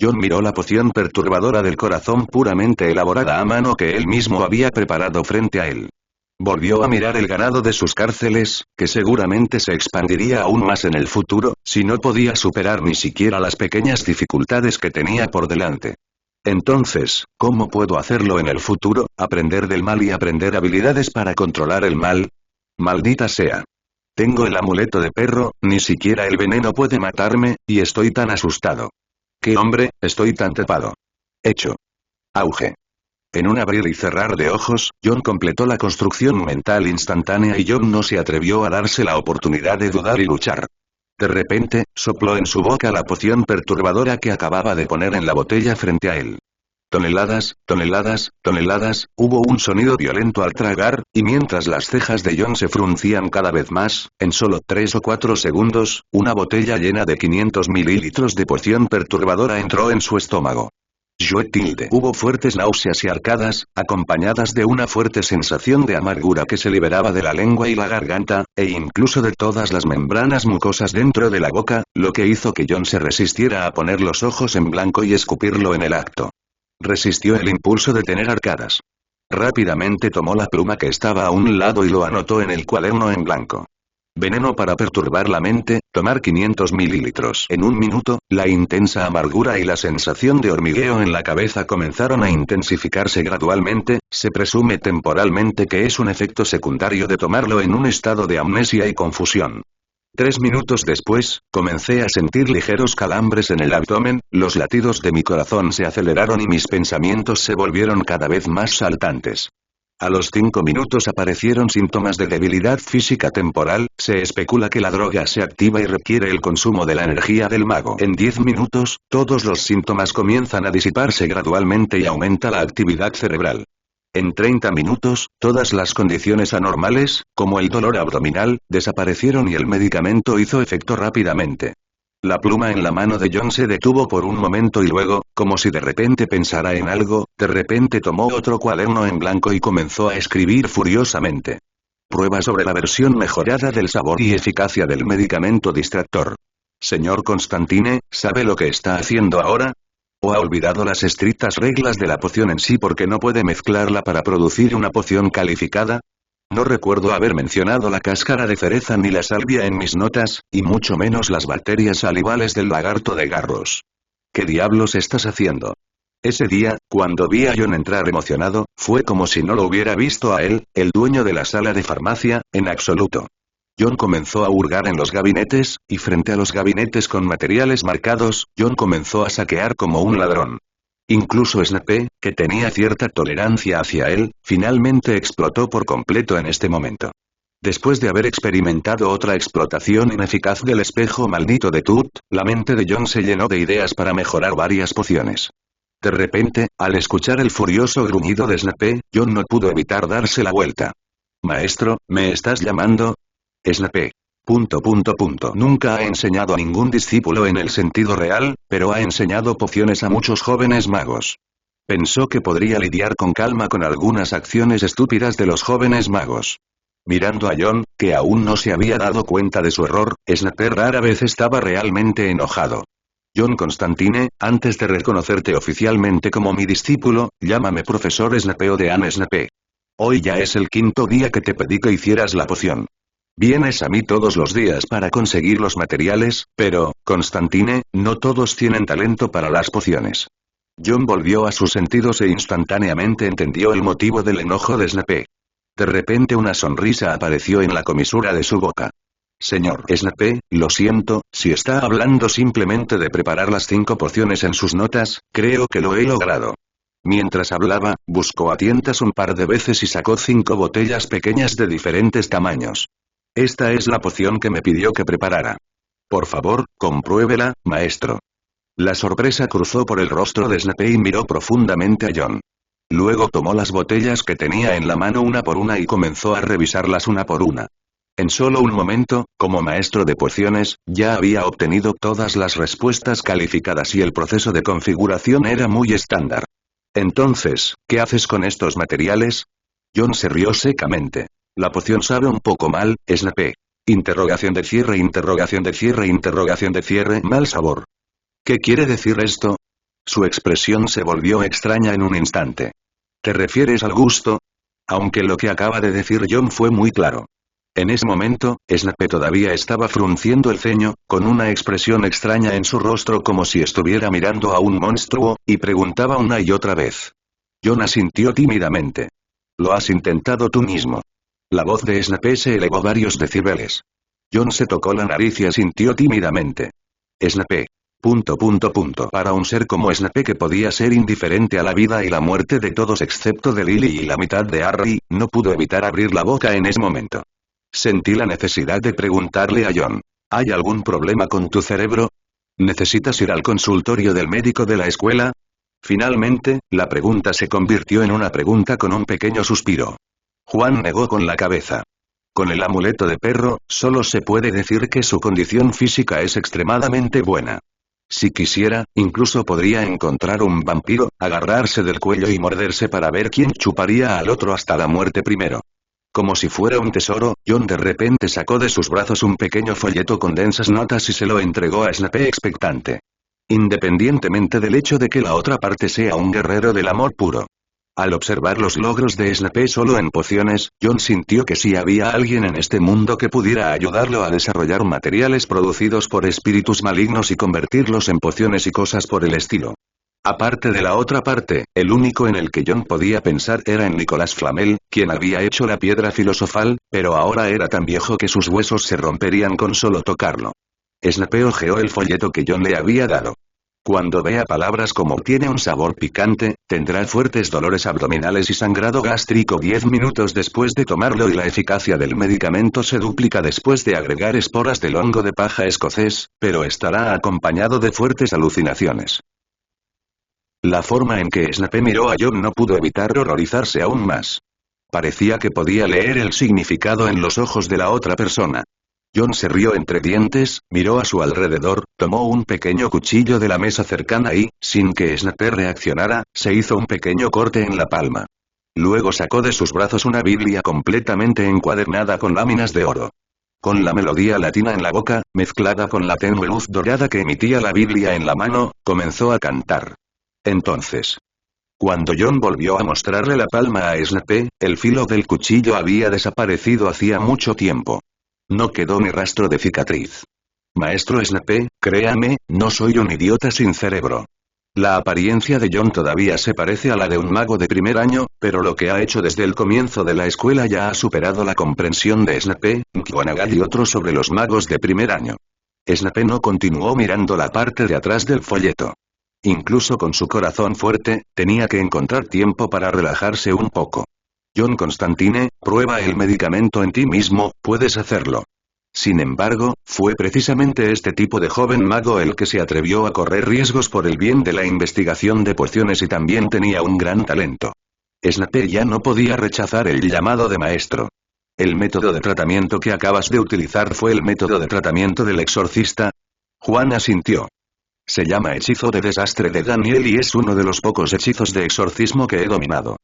John miró la poción perturbadora del corazón puramente elaborada a mano que él mismo había preparado frente a él. Volvió a mirar el ganado de sus cárceles, que seguramente se expandiría aún más en el futuro, si no podía superar ni siquiera las pequeñas dificultades que tenía por delante. Entonces, ¿cómo puedo hacerlo en el futuro? ¿Aprender del mal y aprender habilidades para controlar el mal? Maldita sea. Tengo el amuleto de perro, ni siquiera el veneno puede matarme, y estoy tan asustado. ¡Qué hombre, estoy tan trepado! Hecho. Auge. En un abrir y cerrar de ojos, John completó la construcción mental instantánea y John no se atrevió a darse la oportunidad de dudar y luchar. De repente, sopló en su boca la poción perturbadora que acababa de poner en la botella frente a él. Toneladas, toneladas, toneladas, hubo un sonido violento al tragar, y mientras las cejas de John se fruncían cada vez más, en solo 3 o 4 segundos, una botella llena de 500 mililitros de poción perturbadora entró en su estómago. Hubo fuertes náuseas y arcadas, acompañadas de una fuerte sensación de amargura que se liberaba de la lengua y la garganta, e incluso de todas las membranas mucosas dentro de la boca, lo que hizo que John se resistiera a poner los ojos en blanco y escupirlo en el acto. Resistió el impulso de tener arcadas. Rápidamente tomó la pluma que estaba a un lado y lo anotó en el cuaderno en blanco. Veneno para perturbar la mente, tomar 500 mililitros. En un minuto, la intensa amargura y la sensación de hormigueo en la cabeza comenzaron a intensificarse gradualmente, se presume temporalmente que es un efecto secundario de tomarlo en un estado de amnesia y confusión. 3 minutos después, comencé a sentir ligeros calambres en el abdomen, los latidos de mi corazón se aceleraron y mis pensamientos se volvieron cada vez más saltantes. A los 5 minutos aparecieron síntomas de debilidad física temporal, se especula que la droga se activa y requiere el consumo de la energía del mago. En 10 minutos, todos los síntomas comienzan a disiparse gradualmente y aumenta la actividad cerebral. En 30 minutos, todas las condiciones anormales, como el dolor abdominal, desaparecieron y el medicamento hizo efecto rápidamente. La pluma en la mano de John se detuvo por un momento y luego, como si de repente pensara en algo, de repente tomó otro cuaderno en blanco y comenzó a escribir furiosamente. Prueba sobre la versión mejorada del sabor y eficacia del medicamento distractor. Señor Constantine, ¿sabe lo que está haciendo ahora? ¿O ha olvidado las estrictas reglas de la poción en sí porque no puede mezclarla para producir una poción calificada? No recuerdo haber mencionado la cáscara de cereza ni la salvia en mis notas, y mucho menos las bacterias salivales del lagarto de Garros. ¿Qué diablos estás haciendo? Ese día, cuando vi a John entrar emocionado, fue como si no lo hubiera visto a él, el dueño de la sala de farmacia, en absoluto. John comenzó a hurgar en los gabinetes, y frente a los gabinetes con materiales marcados, John comenzó a saquear como un ladrón. Incluso Snape, que tenía cierta tolerancia hacia él, finalmente explotó por completo en este momento. Después de haber experimentado otra explotación ineficaz del espejo maldito de Tut, la mente de John se llenó de ideas para mejorar varias pociones. De repente, al escuchar el furioso gruñido de Snape, John no pudo evitar darse la vuelta. «Maestro, ¿me estás llamando?» Snape. Nunca ha enseñado a ningún discípulo en el sentido real, pero ha enseñado pociones a muchos jóvenes magos. Pensó que podría lidiar con calma con algunas acciones estúpidas de los jóvenes magos. Mirando a John, que aún no se había dado cuenta de su error, Snape rara vez estaba realmente enojado. John Constantine, antes de reconocerte oficialmente como mi discípulo, llámame profesor Snape o Dean Snape. Hoy ya es el 5.º día que te pedí que hicieras la poción. Vienes a mí todos los días para conseguir los materiales, pero, Constantine, no todos tienen talento para las pociones. John volvió a sus sentidos e instantáneamente entendió el motivo del enojo de Snape. De repente una sonrisa apareció en la comisura de su boca. Señor Snape, lo siento, si está hablando simplemente de preparar las 5 pociones en sus notas, creo que lo he logrado. Mientras hablaba, buscó a tientas un par de veces y sacó 5 botellas pequeñas de diferentes tamaños. Esta es la poción que me pidió que preparara. Por favor, compruébela, maestro. La sorpresa cruzó por el rostro de Snape y miró profundamente a John. Luego tomó las botellas que tenía en la mano una por una y comenzó a revisarlas una por una. En solo un momento, como maestro de pociones, ya había obtenido todas las respuestas calificadas y el proceso de configuración era muy estándar. Entonces, ¿qué haces con estos materiales? John se rió secamente. La poción sabe un poco mal, Snape. Interrogación de cierre, interrogación de cierre, interrogación de cierre, mal sabor. ¿Qué quiere decir esto? Su expresión se volvió extraña en un instante. ¿Te refieres al gusto? Aunque lo que acaba de decir John fue muy claro. En ese momento, Snape todavía estaba frunciendo el ceño, con una expresión extraña en su rostro como si estuviera mirando a un monstruo, y preguntaba una y otra vez. John asintió tímidamente. Lo has intentado tú mismo. La voz de Snape se elevó varios decibeles. John se tocó la nariz y asintió tímidamente. Snape. Para un ser como Snape que podía ser indiferente a la vida y la muerte de todos excepto de Lily y la mitad de Harry, no pudo evitar abrir la boca en ese momento. Sentí la necesidad de preguntarle a John. ¿Hay algún problema con tu cerebro? ¿Necesitas ir al consultorio del médico de la escuela? Finalmente, la pregunta se convirtió en una pregunta con un pequeño suspiro. Juan negó con la cabeza. Con el amuleto de perro, solo se puede decir que su condición física es extremadamente buena. Si quisiera, incluso podría encontrar un vampiro, agarrarse del cuello y morderse para ver quién chuparía al otro hasta la muerte primero. Como si fuera un tesoro, John de repente sacó de sus brazos un pequeño folleto con densas notas y se lo entregó a Snape expectante. Independientemente del hecho de que la otra parte sea un guerrero del amor puro. Al observar los logros de Snape solo en pociones, John sintió que si había alguien en este mundo que pudiera ayudarlo a desarrollar materiales producidos por espíritus malignos y convertirlos en pociones y cosas por el estilo. Aparte de la otra parte, el único en el que John podía pensar era en Nicolas Flamel, quien había hecho la piedra filosofal, pero ahora era tan viejo que sus huesos se romperían con solo tocarlo. Snape hojeó el folleto que John le había dado. Cuando vea palabras como tiene un sabor picante, tendrá fuertes dolores abdominales y sangrado gástrico 10 minutos después de tomarlo y la eficacia del medicamento se duplica después de agregar esporas del hongo de paja escocés, pero estará acompañado de fuertes alucinaciones. La forma en que Snape miró a John no pudo evitar horrorizarse aún más. Parecía que podía leer el significado en los ojos de la otra persona. John se rió entre dientes, miró a su alrededor, tomó un pequeño cuchillo de la mesa cercana y, sin que Snape reaccionara, se hizo un pequeño corte en la palma. Luego sacó de sus brazos una Biblia completamente encuadernada con láminas de oro. Con la melodía latina en la boca, mezclada con la tenue luz dorada que emitía la Biblia en la mano, comenzó a cantar. Entonces, cuando John volvió a mostrarle la palma a Snape, el filo del cuchillo había desaparecido hacía mucho tiempo. No quedó ni rastro de cicatriz. Maestro Snape, créame, no soy un idiota sin cerebro. La apariencia de John todavía se parece a la de un mago de primer año, pero lo que ha hecho desde el comienzo de la escuela ya ha superado la comprensión de Snape, McGonagall y otros sobre los magos de primer año. Snape no continuó mirando la parte de atrás del folleto. Incluso con su corazón fuerte, tenía que encontrar tiempo para relajarse un poco. John Constantine, prueba el medicamento en ti mismo, puedes hacerlo. Sin embargo, fue precisamente este tipo de joven mago el que se atrevió a correr riesgos por el bien de la investigación de pociones y también tenía un gran talento. Snape ya no podía rechazar el llamado de maestro. ¿El método de tratamiento que acabas de utilizar fue el método de tratamiento del exorcista? Juan asintió. Se llama hechizo de desastre de Daniel y es uno de los pocos hechizos de exorcismo que he dominado.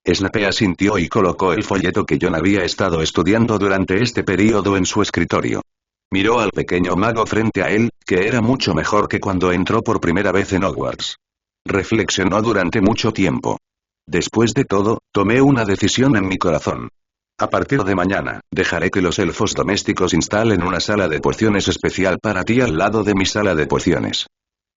Snape asintió y colocó el folleto que John había estado estudiando durante este período en su escritorio. Miró al pequeño mago frente a él, que era mucho mejor que cuando entró por primera vez en Hogwarts. Reflexionó durante mucho tiempo. Después de todo, tomé una decisión en mi corazón. A partir de mañana, dejaré que los elfos domésticos instalen una sala de pociones especial para ti al lado de mi sala de pociones.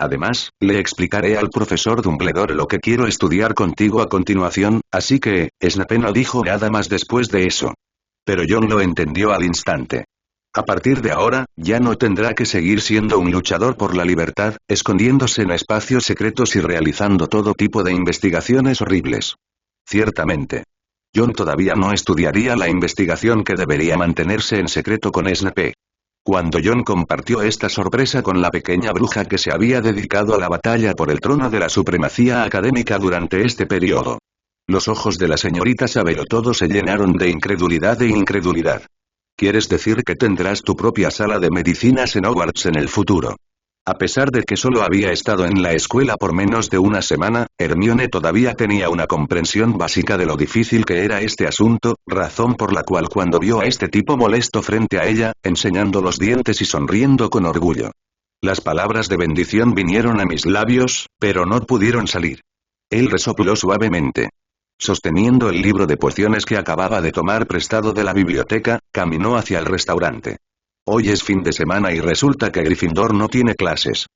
Además, le explicaré al profesor Dumbledore lo que quiero estudiar contigo a continuación, así que, Snape no dijo nada más después de eso. Pero John lo entendió al instante. A partir de ahora, ya no tendrá que seguir siendo un luchador por la libertad, escondiéndose en espacios secretos y realizando todo tipo de investigaciones horribles. Ciertamente. John todavía no estudiaría la investigación que debería mantenerse en secreto con Snape. Cuando John compartió esta sorpresa con la pequeña bruja que se había dedicado a la batalla por el trono de la supremacía académica durante este periodo. Los ojos de la señorita Sabelotodo se llenaron de incredulidad e incredulidad. ¿Quieres decir que tendrás tu propia sala de medicinas en Hogwarts en el futuro? A pesar de que solo había estado en la escuela por menos de una semana, Hermione todavía tenía una comprensión básica de lo difícil que era este asunto, razón por la cual cuando vio a este tipo molesto frente a ella, enseñando los dientes y sonriendo con orgullo. Las palabras de bendición vinieron a mis labios, pero no pudieron salir. Él resopló suavemente. Sosteniendo el libro de pociones que acababa de tomar prestado de la biblioteca, caminó hacia el restaurante. Hoy es fin de semana y resulta que Gryffindor no tiene clases.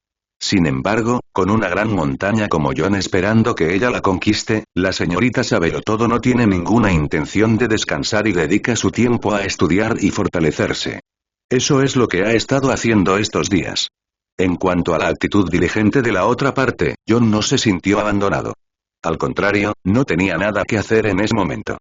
Sin embargo, con una gran montaña como John esperando que ella la conquiste, la señorita Sabelotodo no tiene ninguna intención de descansar y dedica su tiempo a estudiar y fortalecerse. Eso es lo que ha estado haciendo estos días. En cuanto a la actitud diligente de la otra parte, John no se sintió abandonado. Al contrario, no tenía nada que hacer en ese momento.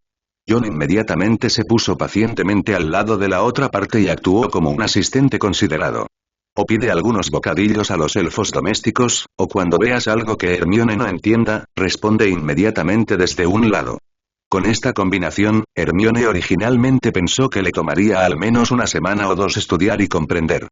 John inmediatamente se puso pacientemente al lado de la otra parte y actuó como un asistente considerado. O pide algunos bocadillos a los elfos domésticos, o cuando veas algo que Hermione no entienda, responde inmediatamente desde un lado. Con esta combinación, Hermione originalmente pensó que le tomaría al menos una semana o dos estudiar y comprender.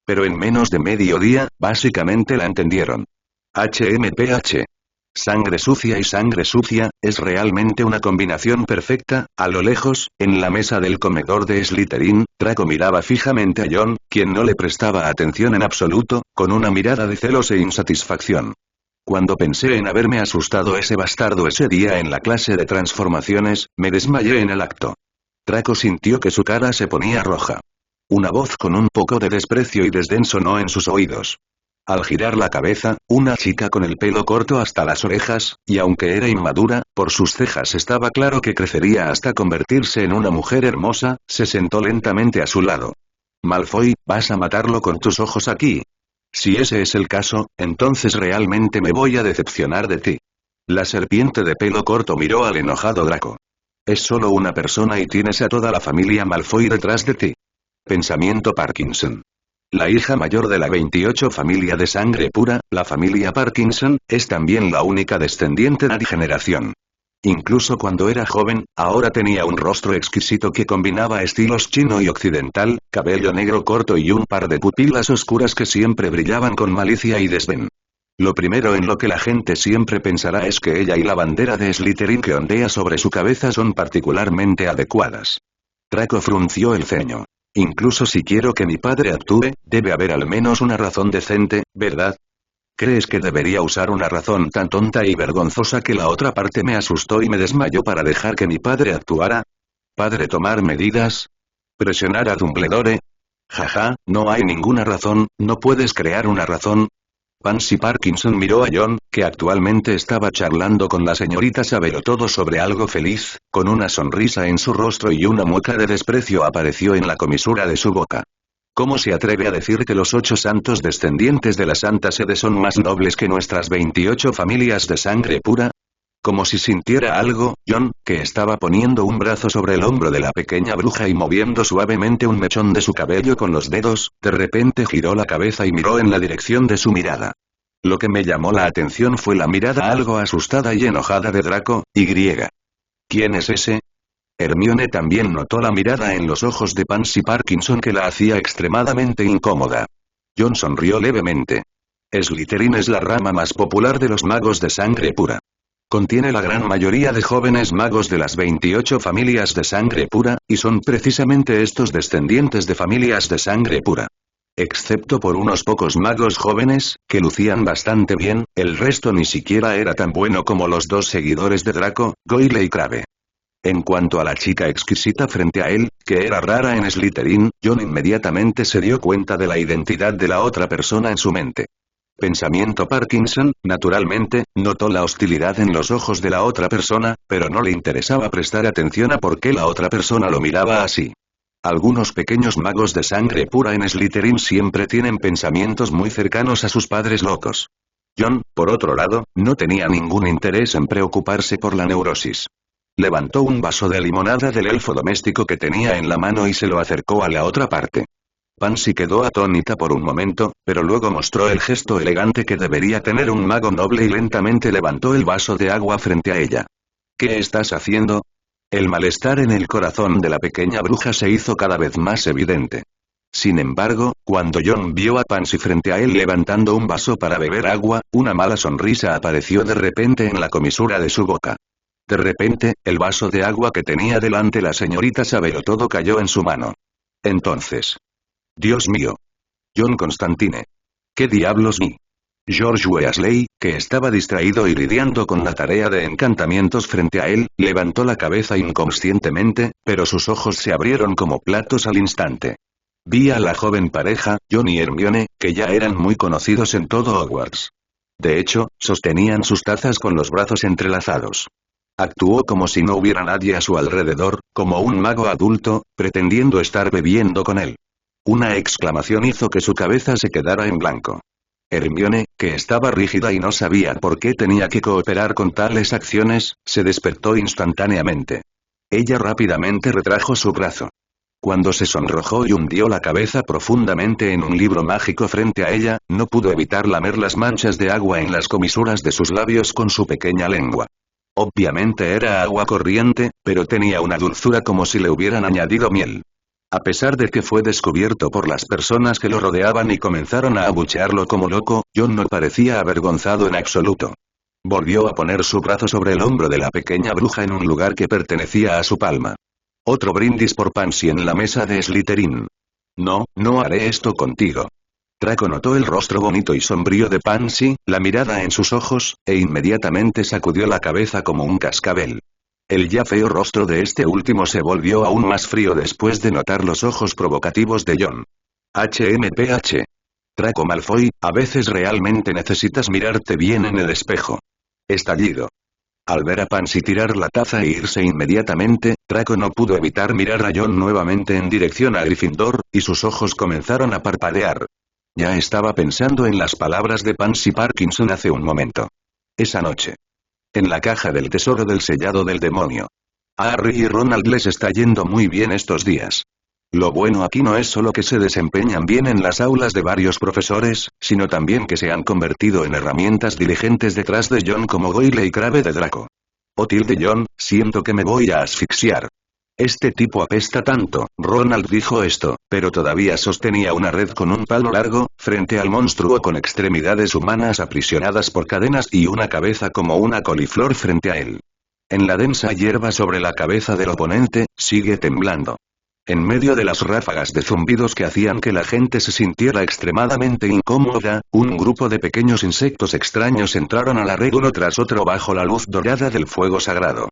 Pero en menos de medio día, básicamente la entendieron. HMPH. Sangre sucia y sangre sucia, es realmente una combinación perfecta. A lo lejos, en la mesa del comedor de Slytherin, Draco miraba fijamente a John, quien no le prestaba atención en absoluto, con una mirada de celos e insatisfacción. Cuando pensé en haberme asustado ese bastardo ese día en la clase de transformaciones, me desmayé en el acto. Draco sintió que su cara se ponía roja. Una voz con un poco de desprecio y desdén sonó en sus oídos. Al girar la cabeza, una chica con el pelo corto hasta las orejas, y aunque era inmadura, por sus cejas estaba claro que crecería hasta convertirse en una mujer hermosa, se sentó lentamente a su lado. Malfoy, ¿vas a matarlo con tus ojos aquí? Si ese es el caso, entonces realmente me voy a decepcionar de ti. La serpiente de pelo corto miró al enojado Draco. Es solo una persona y tienes a toda la familia Malfoy detrás de ti. Pensamiento Parkinson. La hija mayor de la 28 familia de sangre pura, la familia Parkinson, es también la única descendiente de la generación. Incluso cuando era joven, ahora tenía un rostro exquisito que combinaba estilos chino y occidental, cabello negro corto y un par de pupilas oscuras que siempre brillaban con malicia y desdén. Lo primero en lo que la gente siempre pensará es que ella y la bandera de Slytherin que ondea sobre su cabeza son particularmente adecuadas. Draco frunció el ceño. Incluso si quiero que mi padre actúe, debe haber al menos una razón decente, ¿verdad? ¿Crees que debería usar una razón tan tonta y vergonzosa que la otra parte me asustó y me desmayó para dejar que mi padre actuara? ¿Padre tomar medidas? ¿Presionar a Dumbledore? Jaja, no hay ninguna razón, no puedes crear una razón. Pansy Parkinson miró a John, que actualmente estaba charlando con la señorita Sabelotodo sobre algo feliz, con una sonrisa en su rostro y una mueca de desprecio apareció en la comisura de su boca. ¿Cómo se atreve a decir que los 8 santos descendientes de la Santa Sede son más nobles que nuestras 28 familias de sangre pura? Como si sintiera algo, John, que estaba poniendo un brazo sobre el hombro de la pequeña bruja y moviendo suavemente un mechón de su cabello con los dedos, de repente giró la cabeza y miró en la dirección de su mirada. Lo que me llamó la atención fue la mirada algo asustada y enojada de Draco, y griega. ¿Quién es ese? Hermione también notó la mirada en los ojos de Pansy Parkinson que la hacía extremadamente incómoda. John sonrió levemente. Slytherin es la rama más popular de los magos de sangre pura. Contiene la gran mayoría de jóvenes magos de las 28 familias de sangre pura, y son precisamente estos descendientes de familias de sangre pura. Excepto por unos pocos magos jóvenes, que lucían bastante bien, el resto ni siquiera era tan bueno como los dos seguidores de Draco, Goyle y Crabbe. En cuanto a la chica exquisita frente a él, que era rara en Slytherin, John inmediatamente se dio cuenta de la identidad de la otra persona en su mente. Pensamiento Parkinson, naturalmente, notó la hostilidad en los ojos de la otra persona, pero no le interesaba prestar atención a por qué la otra persona lo miraba así. Algunos pequeños magos de sangre pura en Slytherin siempre tienen pensamientos muy cercanos a sus padres locos. John, por otro lado, no tenía ningún interés en preocuparse por la neurosis. Levantó un vaso de limonada del elfo doméstico que tenía en la mano y se lo acercó a la otra parte. Pansy quedó atónita por un momento, pero luego mostró el gesto elegante que debería tener un mago noble y lentamente levantó el vaso de agua frente a ella. ¿Qué estás haciendo? El malestar en el corazón de la pequeña bruja se hizo cada vez más evidente. Sin embargo, cuando John vio a Pansy frente a él levantando un vaso para beber agua, una mala sonrisa apareció de repente en la comisura de su boca. De repente, el vaso de agua que tenía delante la señorita Sabelotodo cayó en su mano. Entonces. Dios mío. John Constantine. ¿Qué diablos ni? George Weasley, que estaba distraído y lidiando con la tarea de encantamientos frente a él, levantó la cabeza inconscientemente, pero sus ojos se abrieron como platos al instante. Vi a la joven pareja, John y Hermione, que ya eran muy conocidos en todo Hogwarts. De hecho, sostenían sus tazas con los brazos entrelazados. Actuó como si no hubiera nadie a su alrededor, como un mago adulto, pretendiendo estar bebiendo con él. Una exclamación hizo que su cabeza se quedara en blanco. Hermione, que estaba rígida y no sabía por qué tenía que cooperar con tales acciones, se despertó instantáneamente. Ella rápidamente retrajo su brazo. Cuando se sonrojó y hundió la cabeza profundamente en un libro mágico frente a ella, no pudo evitar lamer las manchas de agua en las comisuras de sus labios con su pequeña lengua. Obviamente era agua corriente, pero tenía una dulzura como si le hubieran añadido miel. A pesar de que fue descubierto por las personas que lo rodeaban y comenzaron a abuchearlo como loco, John no parecía avergonzado en absoluto. Volvió a poner su brazo sobre el hombro de la pequeña bruja en un lugar que pertenecía a su palma. Otro brindis por Pansy en la mesa de Slytherin. No, no haré esto contigo. Draco notó el rostro bonito y sombrío de Pansy, la mirada en sus ojos, e inmediatamente sacudió la cabeza como un cascabel. El ya feo rostro de este último se volvió aún más frío después de notar los ojos provocativos de John. HMPH. Draco Malfoy, a veces realmente necesitas mirarte bien en el espejo. Estallido. Al ver a Pansy tirar la taza e irse inmediatamente, Draco no pudo evitar mirar a John nuevamente en dirección a Gryffindor, y sus ojos comenzaron a parpadear. Ya estaba pensando en las palabras de Pansy Parkinson hace un momento. Esa noche. En la caja del tesoro del sellado del demonio. A Harry y Ronald les está yendo muy bien estos días. Lo bueno aquí no es solo que se desempeñan bien en las aulas de varios profesores, sino también que se han convertido en herramientas diligentes detrás de John como Goyle y Crabbe de Draco. Oh tilde John, siento que me voy a asfixiar. Este tipo apesta tanto. Ronald dijo esto, pero todavía sostenía una red con un palo largo, frente al monstruo con extremidades humanas aprisionadas por cadenas y una cabeza como una coliflor frente a él. En la densa hierba sobre la cabeza del oponente, sigue temblando. En medio de las ráfagas de zumbidos que hacían que la gente se sintiera extremadamente incómoda, un grupo de pequeños insectos extraños entraron a la red uno tras otro bajo la luz dorada del fuego sagrado.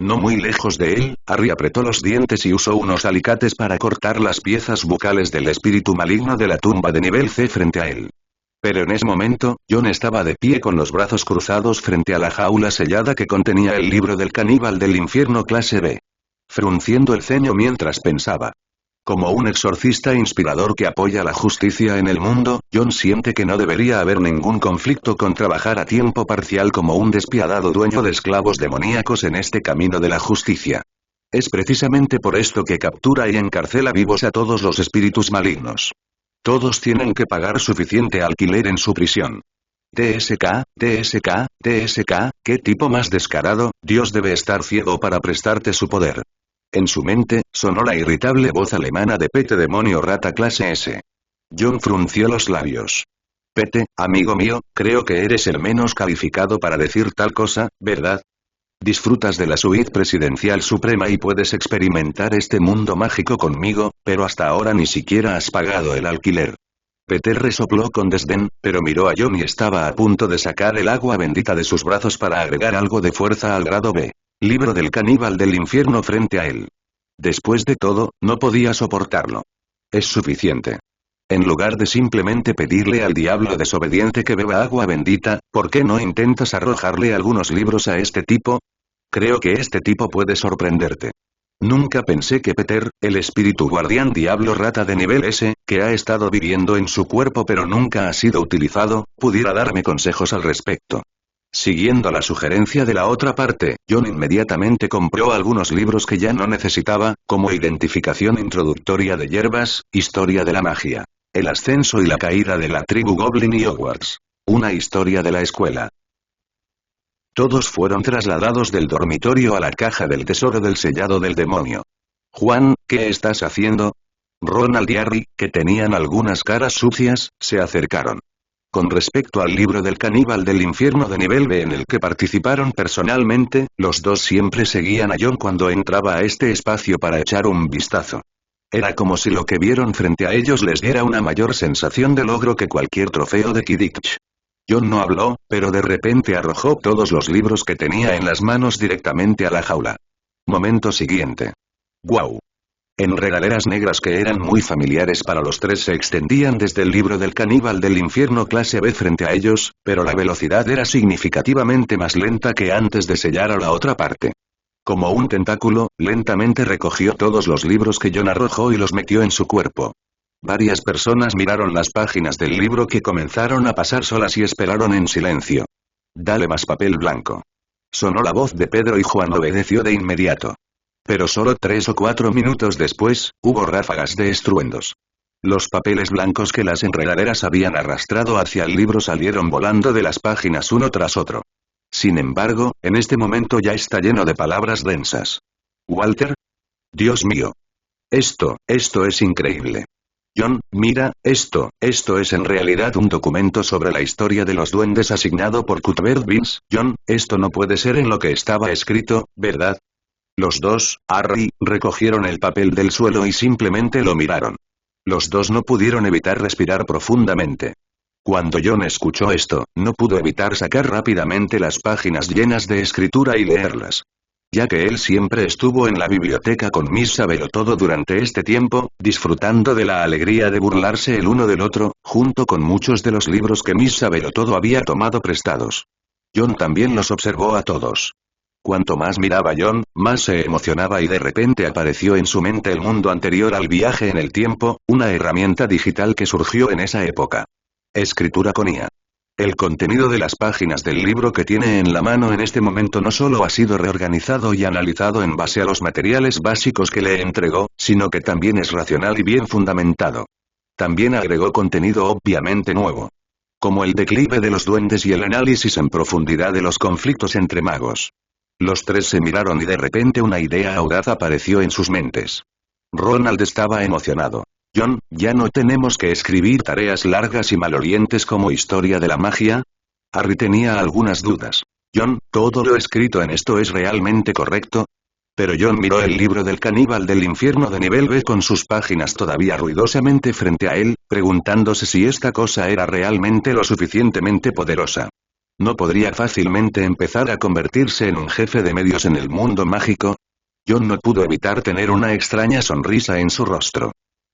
No muy lejos de él, Harry apretó los dientes y usó unos alicates para cortar las piezas bucales del espíritu maligno de la tumba de nivel C frente a él. Pero en ese momento, John estaba de pie con los brazos cruzados frente a la jaula sellada que contenía el libro del caníbal del infierno clase B. Frunciendo el ceño mientras pensaba. Como un exorcista inspirador que apoya la justicia en el mundo, John siente que no debería haber ningún conflicto con trabajar a tiempo parcial como un despiadado dueño de esclavos demoníacos en este camino de la justicia. Es precisamente por esto que captura y encarcela vivos a todos los espíritus malignos. Todos tienen que pagar suficiente alquiler en su prisión. TSK, TSK, TSK, ¿qué tipo más descarado? Dios debe estar ciego para prestarte su poder. En su mente, sonó la irritable voz alemana de Pete demonio rata clase S. John frunció los labios. Pete, amigo mío, creo que eres el menos calificado para decir tal cosa, ¿verdad? Disfrutas de la suite presidencial suprema y puedes experimentar este mundo mágico conmigo, pero hasta ahora ni siquiera has pagado el alquiler. Peter resopló con desdén, pero miró a John y estaba a punto de sacar el agua bendita de sus brazos para agregar algo de fuerza al grado B. Libro del caníbal del infierno frente a él. Después de todo, no podía soportarlo. Es suficiente. En lugar de simplemente pedirle al diablo desobediente que beba agua bendita, ¿por qué no intentas arrojarle algunos libros a este tipo? Creo que este tipo puede sorprenderte. Nunca pensé que Peter, el espíritu guardián diablo rata de nivel S, que ha estado viviendo en su cuerpo pero nunca ha sido utilizado, pudiera darme consejos al respecto. Siguiendo la sugerencia de la otra parte, John inmediatamente compró algunos libros que ya no necesitaba, como Identificación introductoria de hierbas, Historia de la magia, El ascenso y la caída de la tribu Goblin y Hogwarts. Una historia de la escuela. Todos fueron trasladados del dormitorio a la caja del tesoro del sellado del demonio. Juan, ¿qué estás haciendo? Ronald y Harry, que tenían algunas caras sucias, se acercaron. Con respecto al libro del caníbal del infierno de nivel B en el que participaron personalmente, los dos siempre seguían a John cuando entraba a este espacio para echar un vistazo. Era como si lo que vieron frente a ellos les diera una mayor sensación de logro que cualquier trofeo de Quidditch. John no habló, pero de repente arrojó todos los libros que tenía en las manos directamente a la jaula. Momento siguiente. ¡Guau! En regaleras negras que eran muy familiares para los tres se extendían desde el libro del caníbal del infierno clase B frente a ellos, pero la velocidad era significativamente más lenta que antes de sellar a la otra parte. Como un tentáculo, lentamente recogió todos los libros que John arrojó y los metió en su cuerpo. Varias personas miraron las páginas del libro que comenzaron a pasar solas y esperaron en silencio. Dale más papel blanco. Sonó la voz de Pedro y Juan obedeció de inmediato. Pero solo 3 o 4 minutos después, hubo ráfagas de estruendos. Los papeles blancos que las enredaderas habían arrastrado hacia el libro salieron volando de las páginas uno tras otro. Sin embargo, en este momento ya está lleno de palabras densas. ¿Walter? Dios mío. Esto es increíble. John, mira, esto es en realidad un documento sobre la historia de los duendes asignado por Cuthbert Vince. John, esto no puede ser en lo que estaba escrito, ¿verdad? Los dos, Harry, recogieron el papel del suelo y simplemente lo miraron. Los dos no pudieron evitar respirar profundamente. Cuando John escuchó esto, no pudo evitar sacar rápidamente las páginas llenas de escritura y leerlas. Ya que él siempre estuvo en la biblioteca con Miss Sabelotodo durante este tiempo, disfrutando de la alegría de burlarse el uno del otro, junto con muchos de los libros que Miss Sabelotodo había tomado prestados. John también los observó a todos. Cuanto más miraba John, más se emocionaba y de repente apareció en su mente el mundo anterior al viaje en el tiempo, una herramienta digital que surgió en esa época. Escritura con IA. El contenido de las páginas del libro que tiene en la mano en este momento no solo ha sido reorganizado y analizado en base a los materiales básicos que le entregó, sino que también es racional y bien fundamentado. También agregó contenido obviamente nuevo. Como el declive de los duendes y el análisis en profundidad de los conflictos entre magos. Los tres se miraron y de repente una idea audaz apareció en sus mentes. Ronald estaba emocionado. John, ¿ya no tenemos que escribir tareas largas y malolientes como historia de la magia? Harry tenía algunas dudas. John, ¿todo lo escrito en esto es realmente correcto? Pero John miró el libro del caníbal del infierno de nivel B con sus páginas todavía ruidosamente frente a él, preguntándose si esta cosa era realmente lo suficientemente poderosa. ¿No podría fácilmente empezar a convertirse en un jefe de medios en el mundo mágico? John no pudo evitar tener una extraña sonrisa en su rostro.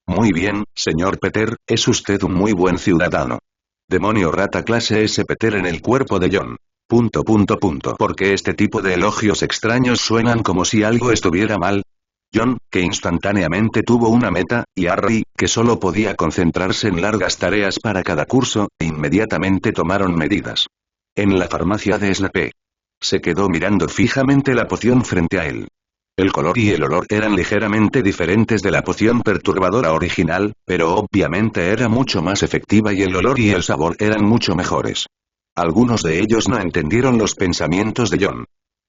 Muy bien, señor Peter, es usted un muy buen ciudadano. Demonio rata clase S. Peter en el cuerpo de John. Porque este tipo de elogios extraños suenan como si algo estuviera mal. John, que instantáneamente tuvo una meta, y Harry, que solo podía concentrarse en largas tareas para cada curso, inmediatamente tomaron medidas. En la farmacia de Snape. Se quedó mirando fijamente la poción frente a él. El color y el olor eran ligeramente diferentes de la poción perturbadora original, pero obviamente era mucho más efectiva y el olor y el sabor eran mucho mejores. Algunos de ellos no entendieron los pensamientos de John.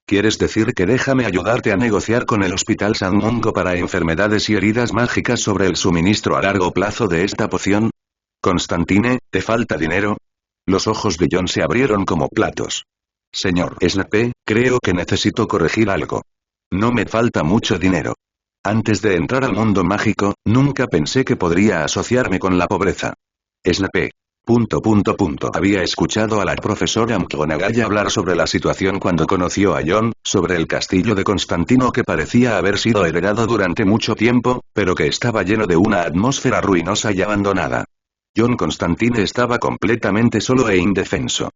¿Quieres decir que déjame ayudarte a negociar con el Hospital San Mungo para enfermedades y heridas mágicas sobre el suministro a largo plazo de esta poción? Constantine, ¿te falta dinero? Los ojos de John se abrieron como platos. Señor Snape, creo que necesito corregir algo. No me falta mucho dinero. Antes de entrar al mundo mágico, nunca pensé que podría asociarme con la pobreza. Snape. Había escuchado a la profesora McGonagall hablar sobre la situación cuando conoció a John, sobre el castillo de Constantino que parecía haber sido heredado durante mucho tiempo, pero que estaba lleno de una atmósfera ruinosa y abandonada. John Constantine estaba completamente solo e indefenso.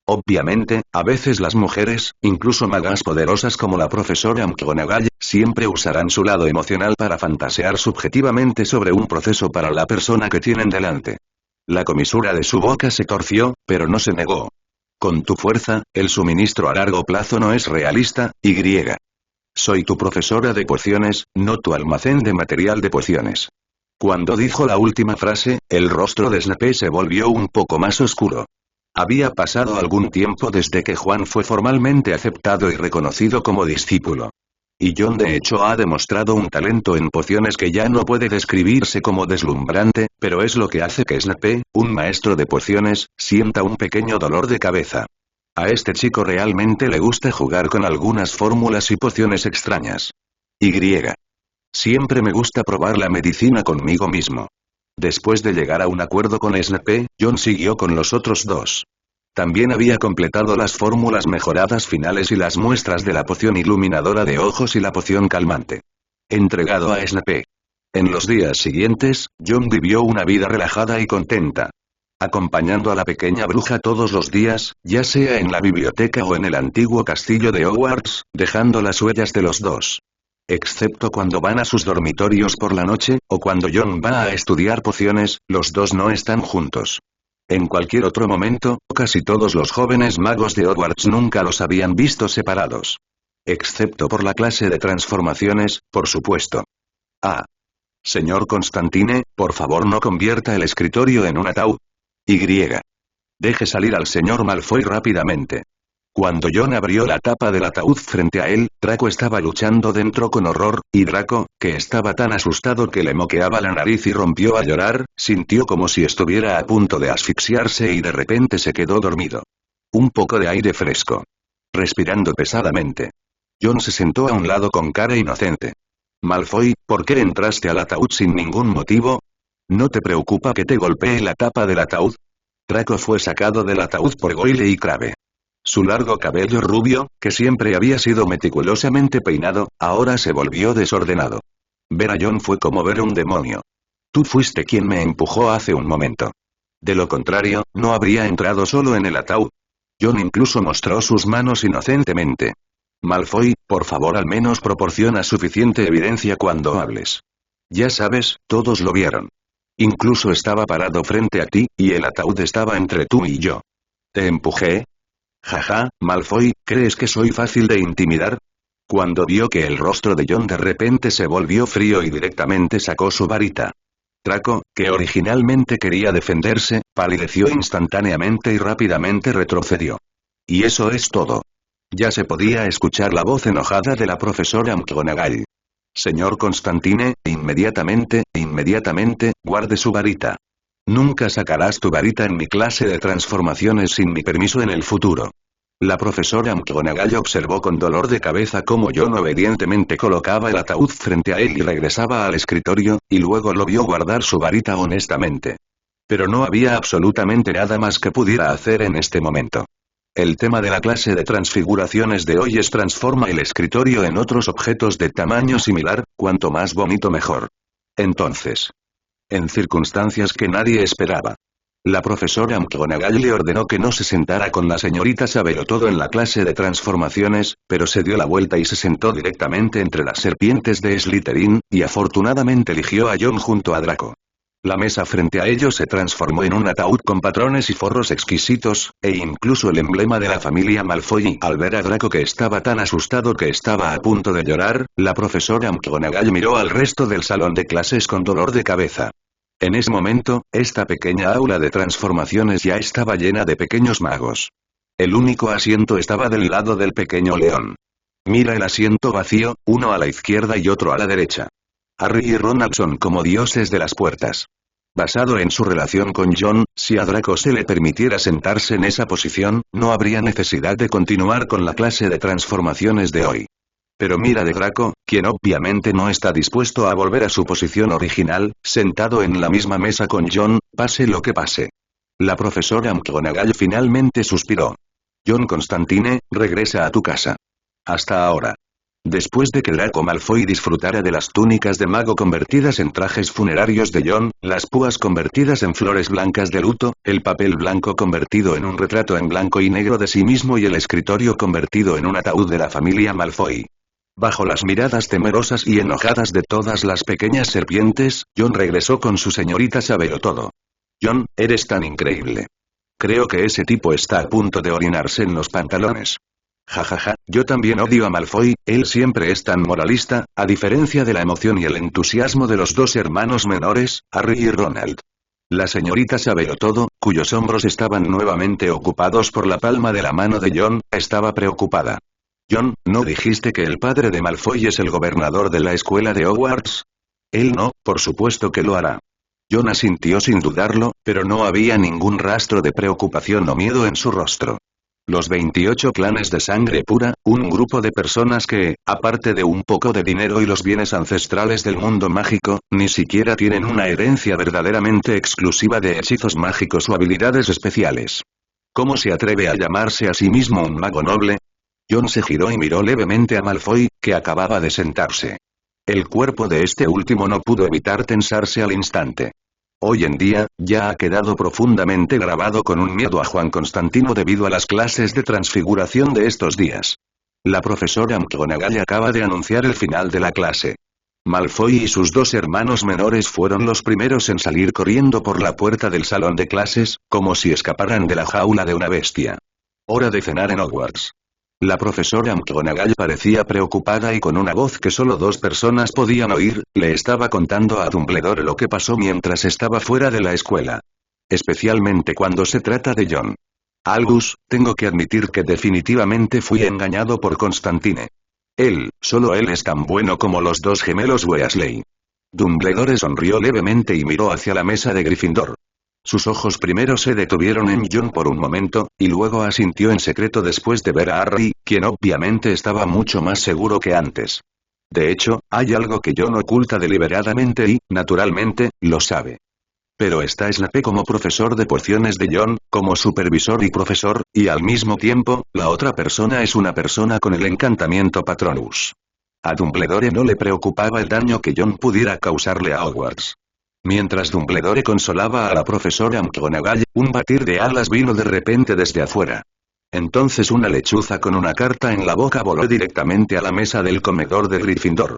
Obviamente, a veces las mujeres, incluso magas poderosas como la profesora McGonagall, siempre usarán su lado emocional para fantasear subjetivamente sobre un proceso para la persona que tienen delante. La comisura de su boca se torció, pero no se negó. Con tu fuerza, el suministro a largo plazo no es realista, y. Soy tu profesora de pociones, no tu almacén de material de pociones. Cuando dijo la última frase, el rostro de Snape se volvió un poco más oscuro. Había pasado algún tiempo desde que Juan fue formalmente aceptado y reconocido como discípulo. Y John de hecho ha demostrado un talento en pociones que ya no puede describirse como deslumbrante, pero es lo que hace que Snape, un maestro de pociones, sienta un pequeño dolor de cabeza. A este chico realmente le gusta jugar con algunas fórmulas y pociones extrañas. Y. Siempre me gusta probar la medicina conmigo mismo. Después de llegar a un acuerdo con Snape, John siguió con los otros dos. También había completado las fórmulas mejoradas finales y las muestras de la poción iluminadora de ojos y la poción calmante. Entregado a Snape. En los días siguientes, John vivió una vida relajada y contenta. Acompañando a la pequeña bruja todos los días, ya sea en la biblioteca o en el antiguo castillo de Hogwarts, dejando las huellas de los dos. Excepto cuando van a sus dormitorios por la noche, o cuando Jon va a estudiar pociones, los dos no están juntos. En cualquier otro momento, casi todos los jóvenes magos de Hogwarts nunca los habían visto separados. Excepto por la clase de transformaciones, por supuesto. Ah. Señor Constantine, por favor no convierta el escritorio en un ataúd. Y. Deje salir al señor Malfoy rápidamente. Cuando Jon abrió la tapa del ataúd frente a él, Draco estaba luchando dentro con horror, y Draco, que estaba tan asustado que le moqueaba la nariz y rompió a llorar, sintió como si estuviera a punto de asfixiarse y de repente se quedó dormido. Un poco de aire fresco. Respirando pesadamente. Jon se sentó a un lado con cara inocente. Malfoy, ¿por qué entraste al ataúd sin ningún motivo? ¿No te preocupa que te golpee la tapa del ataúd? Draco fue sacado del ataúd por Goyle y Crabbe. Su largo cabello rubio, que siempre había sido meticulosamente peinado, ahora se volvió desordenado. Ver a Jon fue como ver un demonio. Tú fuiste quien me empujó hace un momento. De lo contrario, no habría entrado solo en el ataúd. Jon incluso mostró sus manos inocentemente. Malfoy, por favor al menos proporciona suficiente evidencia cuando hables. Ya sabes, todos lo vieron. Incluso estaba parado frente a ti, y el ataúd estaba entre tú y yo. ¿Te empujé? Jaja, Malfoy, ¿crees que soy fácil de intimidar? Cuando vio que el rostro de Jon de repente se volvió frío y directamente sacó su varita. Draco, que originalmente quería defenderse, palideció instantáneamente y rápidamente retrocedió. Y eso es todo. Ya se podía escuchar la voz enojada de la profesora McGonagall. Señor Constantine, inmediatamente, guarde su varita. Nunca sacarás tu varita en mi clase de transformaciones sin mi permiso en el futuro. La profesora McGonagall observó con dolor de cabeza cómo Jon obedientemente colocaba el ataúd frente a él y regresaba al escritorio, y luego lo vio guardar su varita honestamente. Pero no había absolutamente nada más que pudiera hacer en este momento. El tema de la clase de transfiguraciones de hoy es transforma el escritorio en otros objetos de tamaño similar, cuanto más bonito mejor. Entonces. En circunstancias que nadie esperaba. La profesora McGonagall le ordenó que no se sentara con la señorita Sabelotodo en la clase de transformaciones, pero se dio la vuelta y se sentó directamente entre las serpientes de Slytherin, y afortunadamente eligió a Jon junto a Draco. La mesa frente a ellos se transformó en un ataúd con patrones y forros exquisitos, e incluso el emblema de la familia Malfoy y al ver a Draco que estaba tan asustado que estaba a punto de llorar, la profesora McGonagall miró al resto del salón de clases con dolor de cabeza. En ese momento, esta pequeña aula de transformaciones ya estaba llena de pequeños magos. El único asiento estaba del lado del pequeño león. Mira el asiento vacío, uno a la izquierda y otro a la derecha. Harry y Ron son como dioses de las puertas. Basado en su relación con Jon, si a Draco se le permitiera sentarse en esa posición, no habría necesidad de continuar con la clase de transformaciones de hoy. Pero mira de Draco, quien obviamente no está dispuesto a volver a su posición original, sentado en la misma mesa con Jon, pase lo que pase. La profesora McGonagall finalmente suspiró. Jon Constantine, regresa a tu casa. Hasta ahora. Después de que Draco Malfoy disfrutara de las túnicas de mago convertidas en trajes funerarios de Jon, las púas convertidas en flores blancas de luto, el papel blanco convertido en un retrato en blanco y negro de sí mismo y el escritorio convertido en un ataúd de la familia Malfoy. Bajo las miradas temerosas y enojadas de todas las pequeñas serpientes, Jon regresó con su señorita Sabelotodo. Jon, eres tan increíble. Creo que ese tipo está a punto de orinarse en los pantalones. Jajaja, yo también odio a Malfoy, él siempre es tan moralista, a diferencia de la emoción y el entusiasmo de los dos hermanos menores, Harry y Ronald. La señorita Sabelotodo, cuyos hombros estaban nuevamente ocupados por la palma de la mano de Jon, estaba preocupada. Jon, ¿no dijiste que el padre de Malfoy es el gobernador de la escuela de Hogwarts? Él no, por supuesto que lo hará. Jon asintió sin dudarlo, pero no había ningún rastro de preocupación o miedo en su rostro. Los 28 clanes de sangre pura, un grupo de personas que, aparte de un poco de dinero y los bienes ancestrales del mundo mágico, ni siquiera tienen una herencia verdaderamente exclusiva de hechizos mágicos o habilidades especiales. ¿Cómo se atreve a llamarse a sí mismo un mago noble? Jon se giró y miró levemente a Malfoy, que acababa de sentarse. El cuerpo de este último no pudo evitar tensarse al instante. Hoy en día, ya ha quedado profundamente grabado con un miedo a Juan Constantino debido a las clases de transfiguración de estos días. La profesora McGonagall acaba de anunciar el final de la clase. Malfoy y sus dos hermanos menores fueron los primeros en salir corriendo por la puerta del salón de clases, como si escaparan de la jaula de una bestia. Hora de cenar en Hogwarts. La profesora McGonagall parecía preocupada y con una voz que solo dos personas podían oír, le estaba contando a Dumbledore lo que pasó mientras estaba fuera de la escuela. Especialmente cuando se trata de John. Albus, tengo que admitir que definitivamente fui engañado por Constantine. Solo él es tan bueno como los dos gemelos Weasley. Dumbledore sonrió levemente y miró hacia la mesa de Gryffindor. Sus ojos primero se detuvieron en John por un momento, y luego asintió en secreto después de ver a Harry, quien obviamente estaba mucho más seguro que antes. De hecho, hay algo que John oculta deliberadamente y, naturalmente, lo sabe. Pero está Snape como profesor de pociones de John, como supervisor y profesor, y al mismo tiempo, la otra persona es una persona con el encantamiento Patronus. A Dumbledore no le preocupaba el daño que John pudiera causarle a Hogwarts. Mientras Dumbledore consolaba a la profesora McGonagall, un batir de alas vino de repente desde afuera. Entonces una lechuza con una carta en la boca voló directamente a la mesa del comedor de Gryffindor.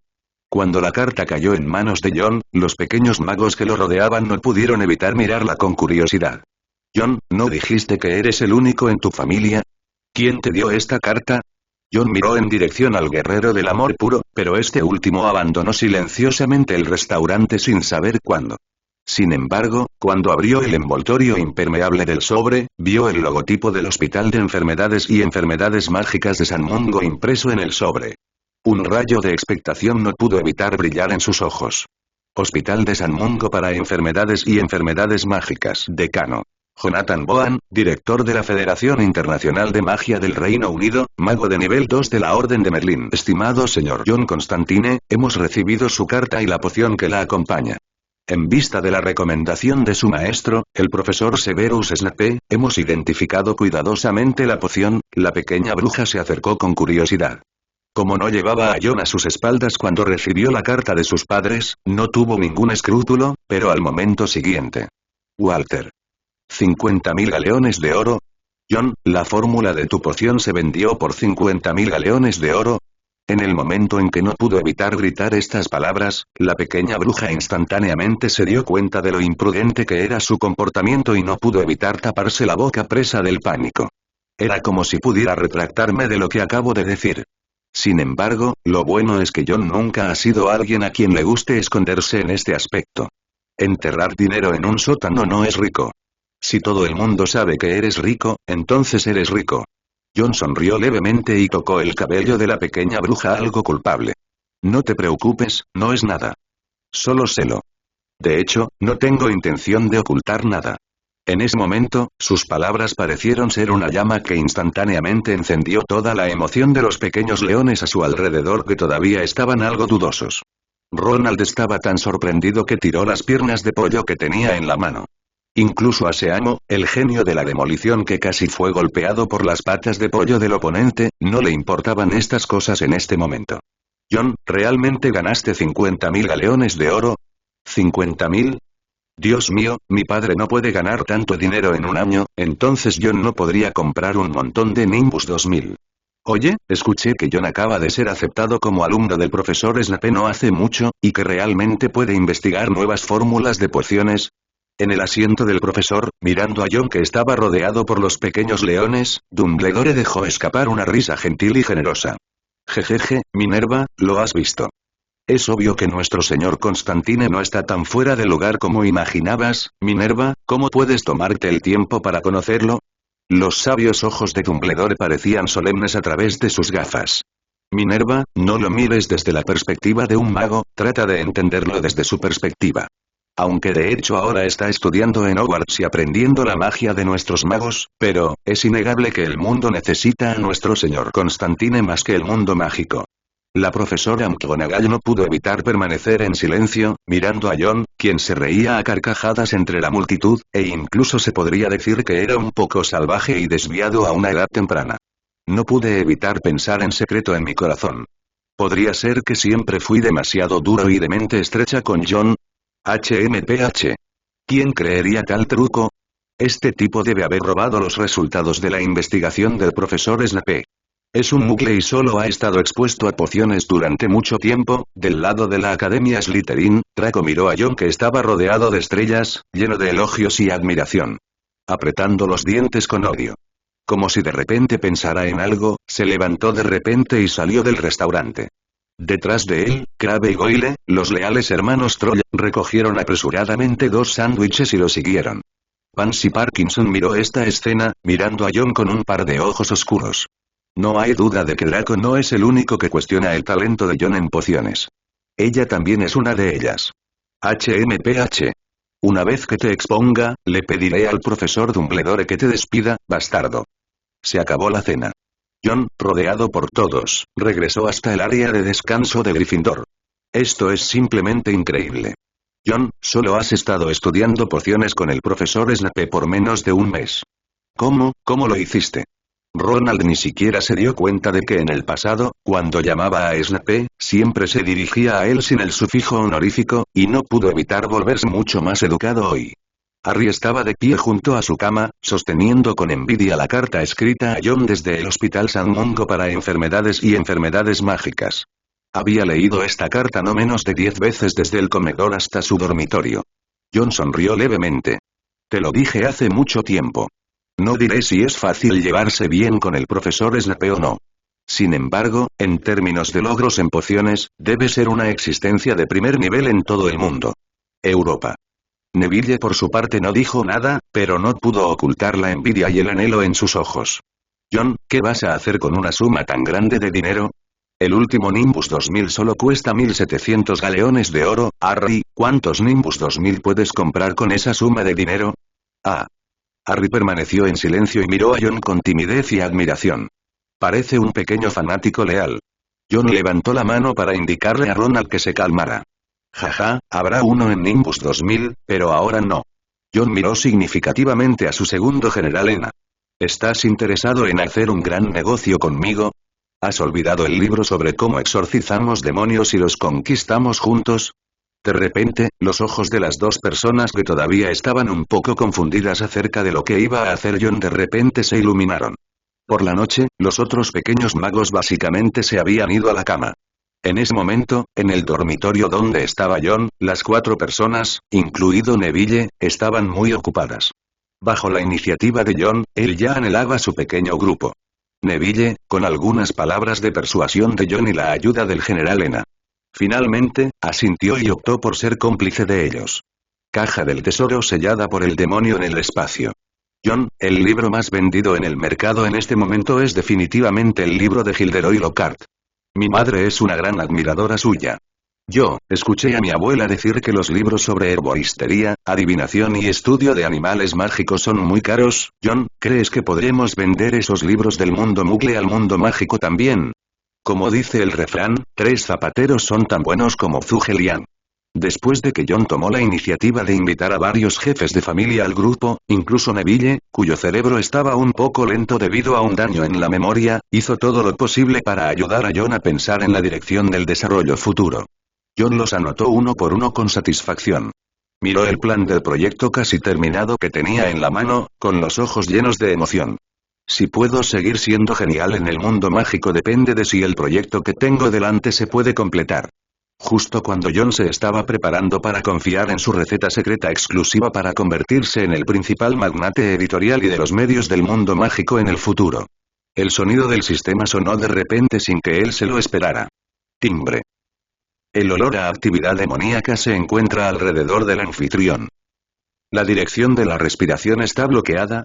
Cuando la carta cayó en manos de John, los pequeños magos que lo rodeaban no pudieron evitar mirarla con curiosidad. John, ¿no dijiste que eres el único en tu familia? ¿Quién te dio esta carta? John miró en dirección al guerrero del amor puro, pero este último abandonó silenciosamente el restaurante sin saber cuándo. Sin embargo, cuando abrió el envoltorio impermeable del sobre, vio el logotipo del Hospital de Enfermedades y Enfermedades Mágicas de San Mungo impreso en el sobre. Un rayo de expectación no pudo evitar brillar en sus ojos. Hospital de San Mungo para Enfermedades y Enfermedades Mágicas. Decano. Jonathan Bohan, director de la Federación Internacional de Magia del Reino Unido, mago de nivel 2 de la Orden de Merlín. Estimado señor John Constantine, hemos recibido su carta y la poción que la acompaña. En vista de la recomendación de su maestro, el profesor Severus Snape, hemos identificado cuidadosamente la poción. La pequeña bruja se acercó con curiosidad. Como no llevaba a John a sus espaldas cuando recibió la carta de sus padres, no tuvo ningún escrúpulo, pero al momento siguiente. Walter. 50.000 galeones de oro. John, la fórmula de tu poción se vendió por 50.000 galeones de oro. En el momento en que no pudo evitar gritar estas palabras, la pequeña bruja instantáneamente se dio cuenta de lo imprudente que era su comportamiento y no pudo evitar taparse la boca presa del pánico. Era como si pudiera retractarme de lo que acabo de decir. Sin embargo, lo bueno es que John nunca ha sido alguien a quien le guste esconderse en este aspecto. Enterrar dinero en un sótano no es rico. Si todo el mundo sabe que eres rico, entonces eres rico. John sonrió levemente y tocó el cabello de la pequeña bruja algo culpable. No te preocupes, no es nada. Solo celo. De hecho, no tengo intención de ocultar nada. En ese momento, sus palabras parecieron ser una llama que instantáneamente encendió toda la emoción de los pequeños leones a su alrededor que todavía estaban algo dudosos. Ronald estaba tan sorprendido que tiró las piernas de pollo que tenía en la mano. Incluso a Seamo, el genio de la demolición que casi fue golpeado por las patas de pollo del oponente, no le importaban estas cosas en este momento. John, ¿realmente ganaste 50.000 galeones de oro? ¿50.000? Dios mío, mi padre no puede ganar tanto dinero en un año, entonces John no podría comprar un montón de Nimbus 2000. Oye, escuché que John acaba de ser aceptado como alumno del profesor Snape no hace mucho, y que realmente puede investigar nuevas fórmulas de pociones. En el asiento del profesor, mirando a John que estaba rodeado por los pequeños leones, Dumbledore dejó escapar una risa gentil y generosa. Jejeje, Minerva, ¿lo has visto? Es obvio que nuestro señor Constantine no está tan fuera de lugar como imaginabas, Minerva, ¿cómo puedes tomarte el tiempo para conocerlo? Los sabios ojos de Dumbledore parecían solemnes a través de sus gafas. Minerva, no lo mires desde la perspectiva de un mago, trata de entenderlo desde su perspectiva. Aunque de hecho ahora está estudiando en Hogwarts y aprendiendo la magia de nuestros magos, pero, es innegable que el mundo necesita a nuestro señor Constantine más que el mundo mágico. La profesora McGonagall no pudo evitar permanecer en silencio, mirando a John, quien se reía a carcajadas entre la multitud, e incluso se podría decir que era un poco salvaje y desviado a una edad temprana. No pude evitar pensar en secreto en mi corazón. ¿Podría ser que siempre fui demasiado duro y de mente estrecha con John? HMPH. ¿Quién creería tal truco? Este tipo debe haber robado los resultados de la investigación del profesor Snape. Es un mugle y solo ha estado expuesto a pociones durante mucho tiempo. Del lado de la Academia Slytherin, Draco miró a Jon que estaba rodeado de estrellas, lleno de elogios y admiración. Apretando los dientes con odio. Como si de repente pensara en algo, se levantó de repente y salió del restaurante. Detrás de él, Crabbe y Goyle, los leales hermanos Troll, recogieron apresuradamente 2 sándwiches y lo siguieron. Pansy Parkinson miró esta escena, mirando a Jon con un par de ojos oscuros. No hay duda de que Draco no es el único que cuestiona el talento de Jon en pociones. Ella también es una de ellas. HMPH. Una vez que te exponga, le pediré al profesor Dumbledore que te despida, bastardo. Se acabó la cena. Jon, rodeado por todos, regresó hasta el área de descanso de Gryffindor. Esto es simplemente increíble. Jon, solo has estado estudiando pociones con el profesor Snape por menos de un mes. ¿Cómo lo hiciste? Ronald ni siquiera se dio cuenta de que en el pasado, cuando llamaba a Snape, siempre se dirigía a él sin el sufijo honorífico, y no pudo evitar volverse mucho más educado hoy. Harry estaba de pie junto a su cama, sosteniendo con envidia la carta escrita a Jon desde el Hospital San Mungo para enfermedades y enfermedades mágicas. Había leído esta carta no menos de 10 veces desde el comedor hasta su dormitorio. Jon sonrió levemente. Te lo dije hace mucho tiempo. No diré si es fácil llevarse bien con el profesor Snape o no. Sin embargo, en términos de logros en pociones, debe ser una existencia de primer nivel en todo el mundo. Europa. Neville por su parte no dijo nada, pero no pudo ocultar la envidia y el anhelo en sus ojos. Jon, ¿qué vas a hacer con una suma tan grande de dinero? El último Nimbus 2000 solo cuesta 1700 galeones de oro. Harry, ¿cuántos Nimbus 2000 puedes comprar con esa suma de dinero? Ah. Harry permaneció en silencio y miró a Jon con timidez y admiración. Parece un pequeño fanático leal. Jon levantó la mano para indicarle a Ronald que se calmara. Jaja, habrá uno en Nimbus 2000, pero ahora no. Jon miró significativamente a su segundo general Ena. ¿Estás interesado en hacer un gran negocio conmigo? ¿Has olvidado el libro sobre cómo exorcizamos demonios y los conquistamos juntos? De repente, los ojos de las dos personas que todavía estaban un poco confundidas acerca de lo que iba a hacer Jon de repente se iluminaron. Por la noche, los otros pequeños magos básicamente se habían ido a la cama. En ese momento, en el dormitorio donde estaba Jon, las 4 personas, incluido Neville, estaban muy ocupadas. Bajo la iniciativa de Jon, él ya anhelaba su pequeño grupo. Neville, con algunas palabras de persuasión de Jon y la ayuda del general Ena. Finalmente, asintió y optó por ser cómplice de ellos. Caja del tesoro sellada por el demonio en el espacio. Jon, el libro más vendido en el mercado en este momento es definitivamente el libro de Gilderoy Lockhart. Mi madre es una gran admiradora suya. Yo, escuché a mi abuela decir que los libros sobre herboristería, adivinación y estudio de animales mágicos son muy caros. Jon, ¿crees que podremos vender esos libros del mundo mugle al mundo mágico también? Como dice el refrán, 3 zapateros son tan buenos como Zhuge Liang. Después de que Jon tomó la iniciativa de invitar a varios jefes de familia al grupo, incluso Neville, cuyo cerebro estaba un poco lento debido a un daño en la memoria, hizo todo lo posible para ayudar a Jon a pensar en la dirección del desarrollo futuro. Jon los anotó uno por uno con satisfacción. Miró el plan del proyecto casi terminado que tenía en la mano, con los ojos llenos de emoción. Si puedo seguir siendo genial en el mundo mágico depende de si el proyecto que tengo delante se puede completar. Justo cuando Jon se estaba preparando para confiar en su receta secreta exclusiva para convertirse en el principal magnate editorial y de los medios del mundo mágico en el futuro. El sonido del sistema sonó de repente sin que él se lo esperara. Timbre. El olor a actividad demoníaca se encuentra alrededor del anfitrión. La dirección de la respiración está bloqueada,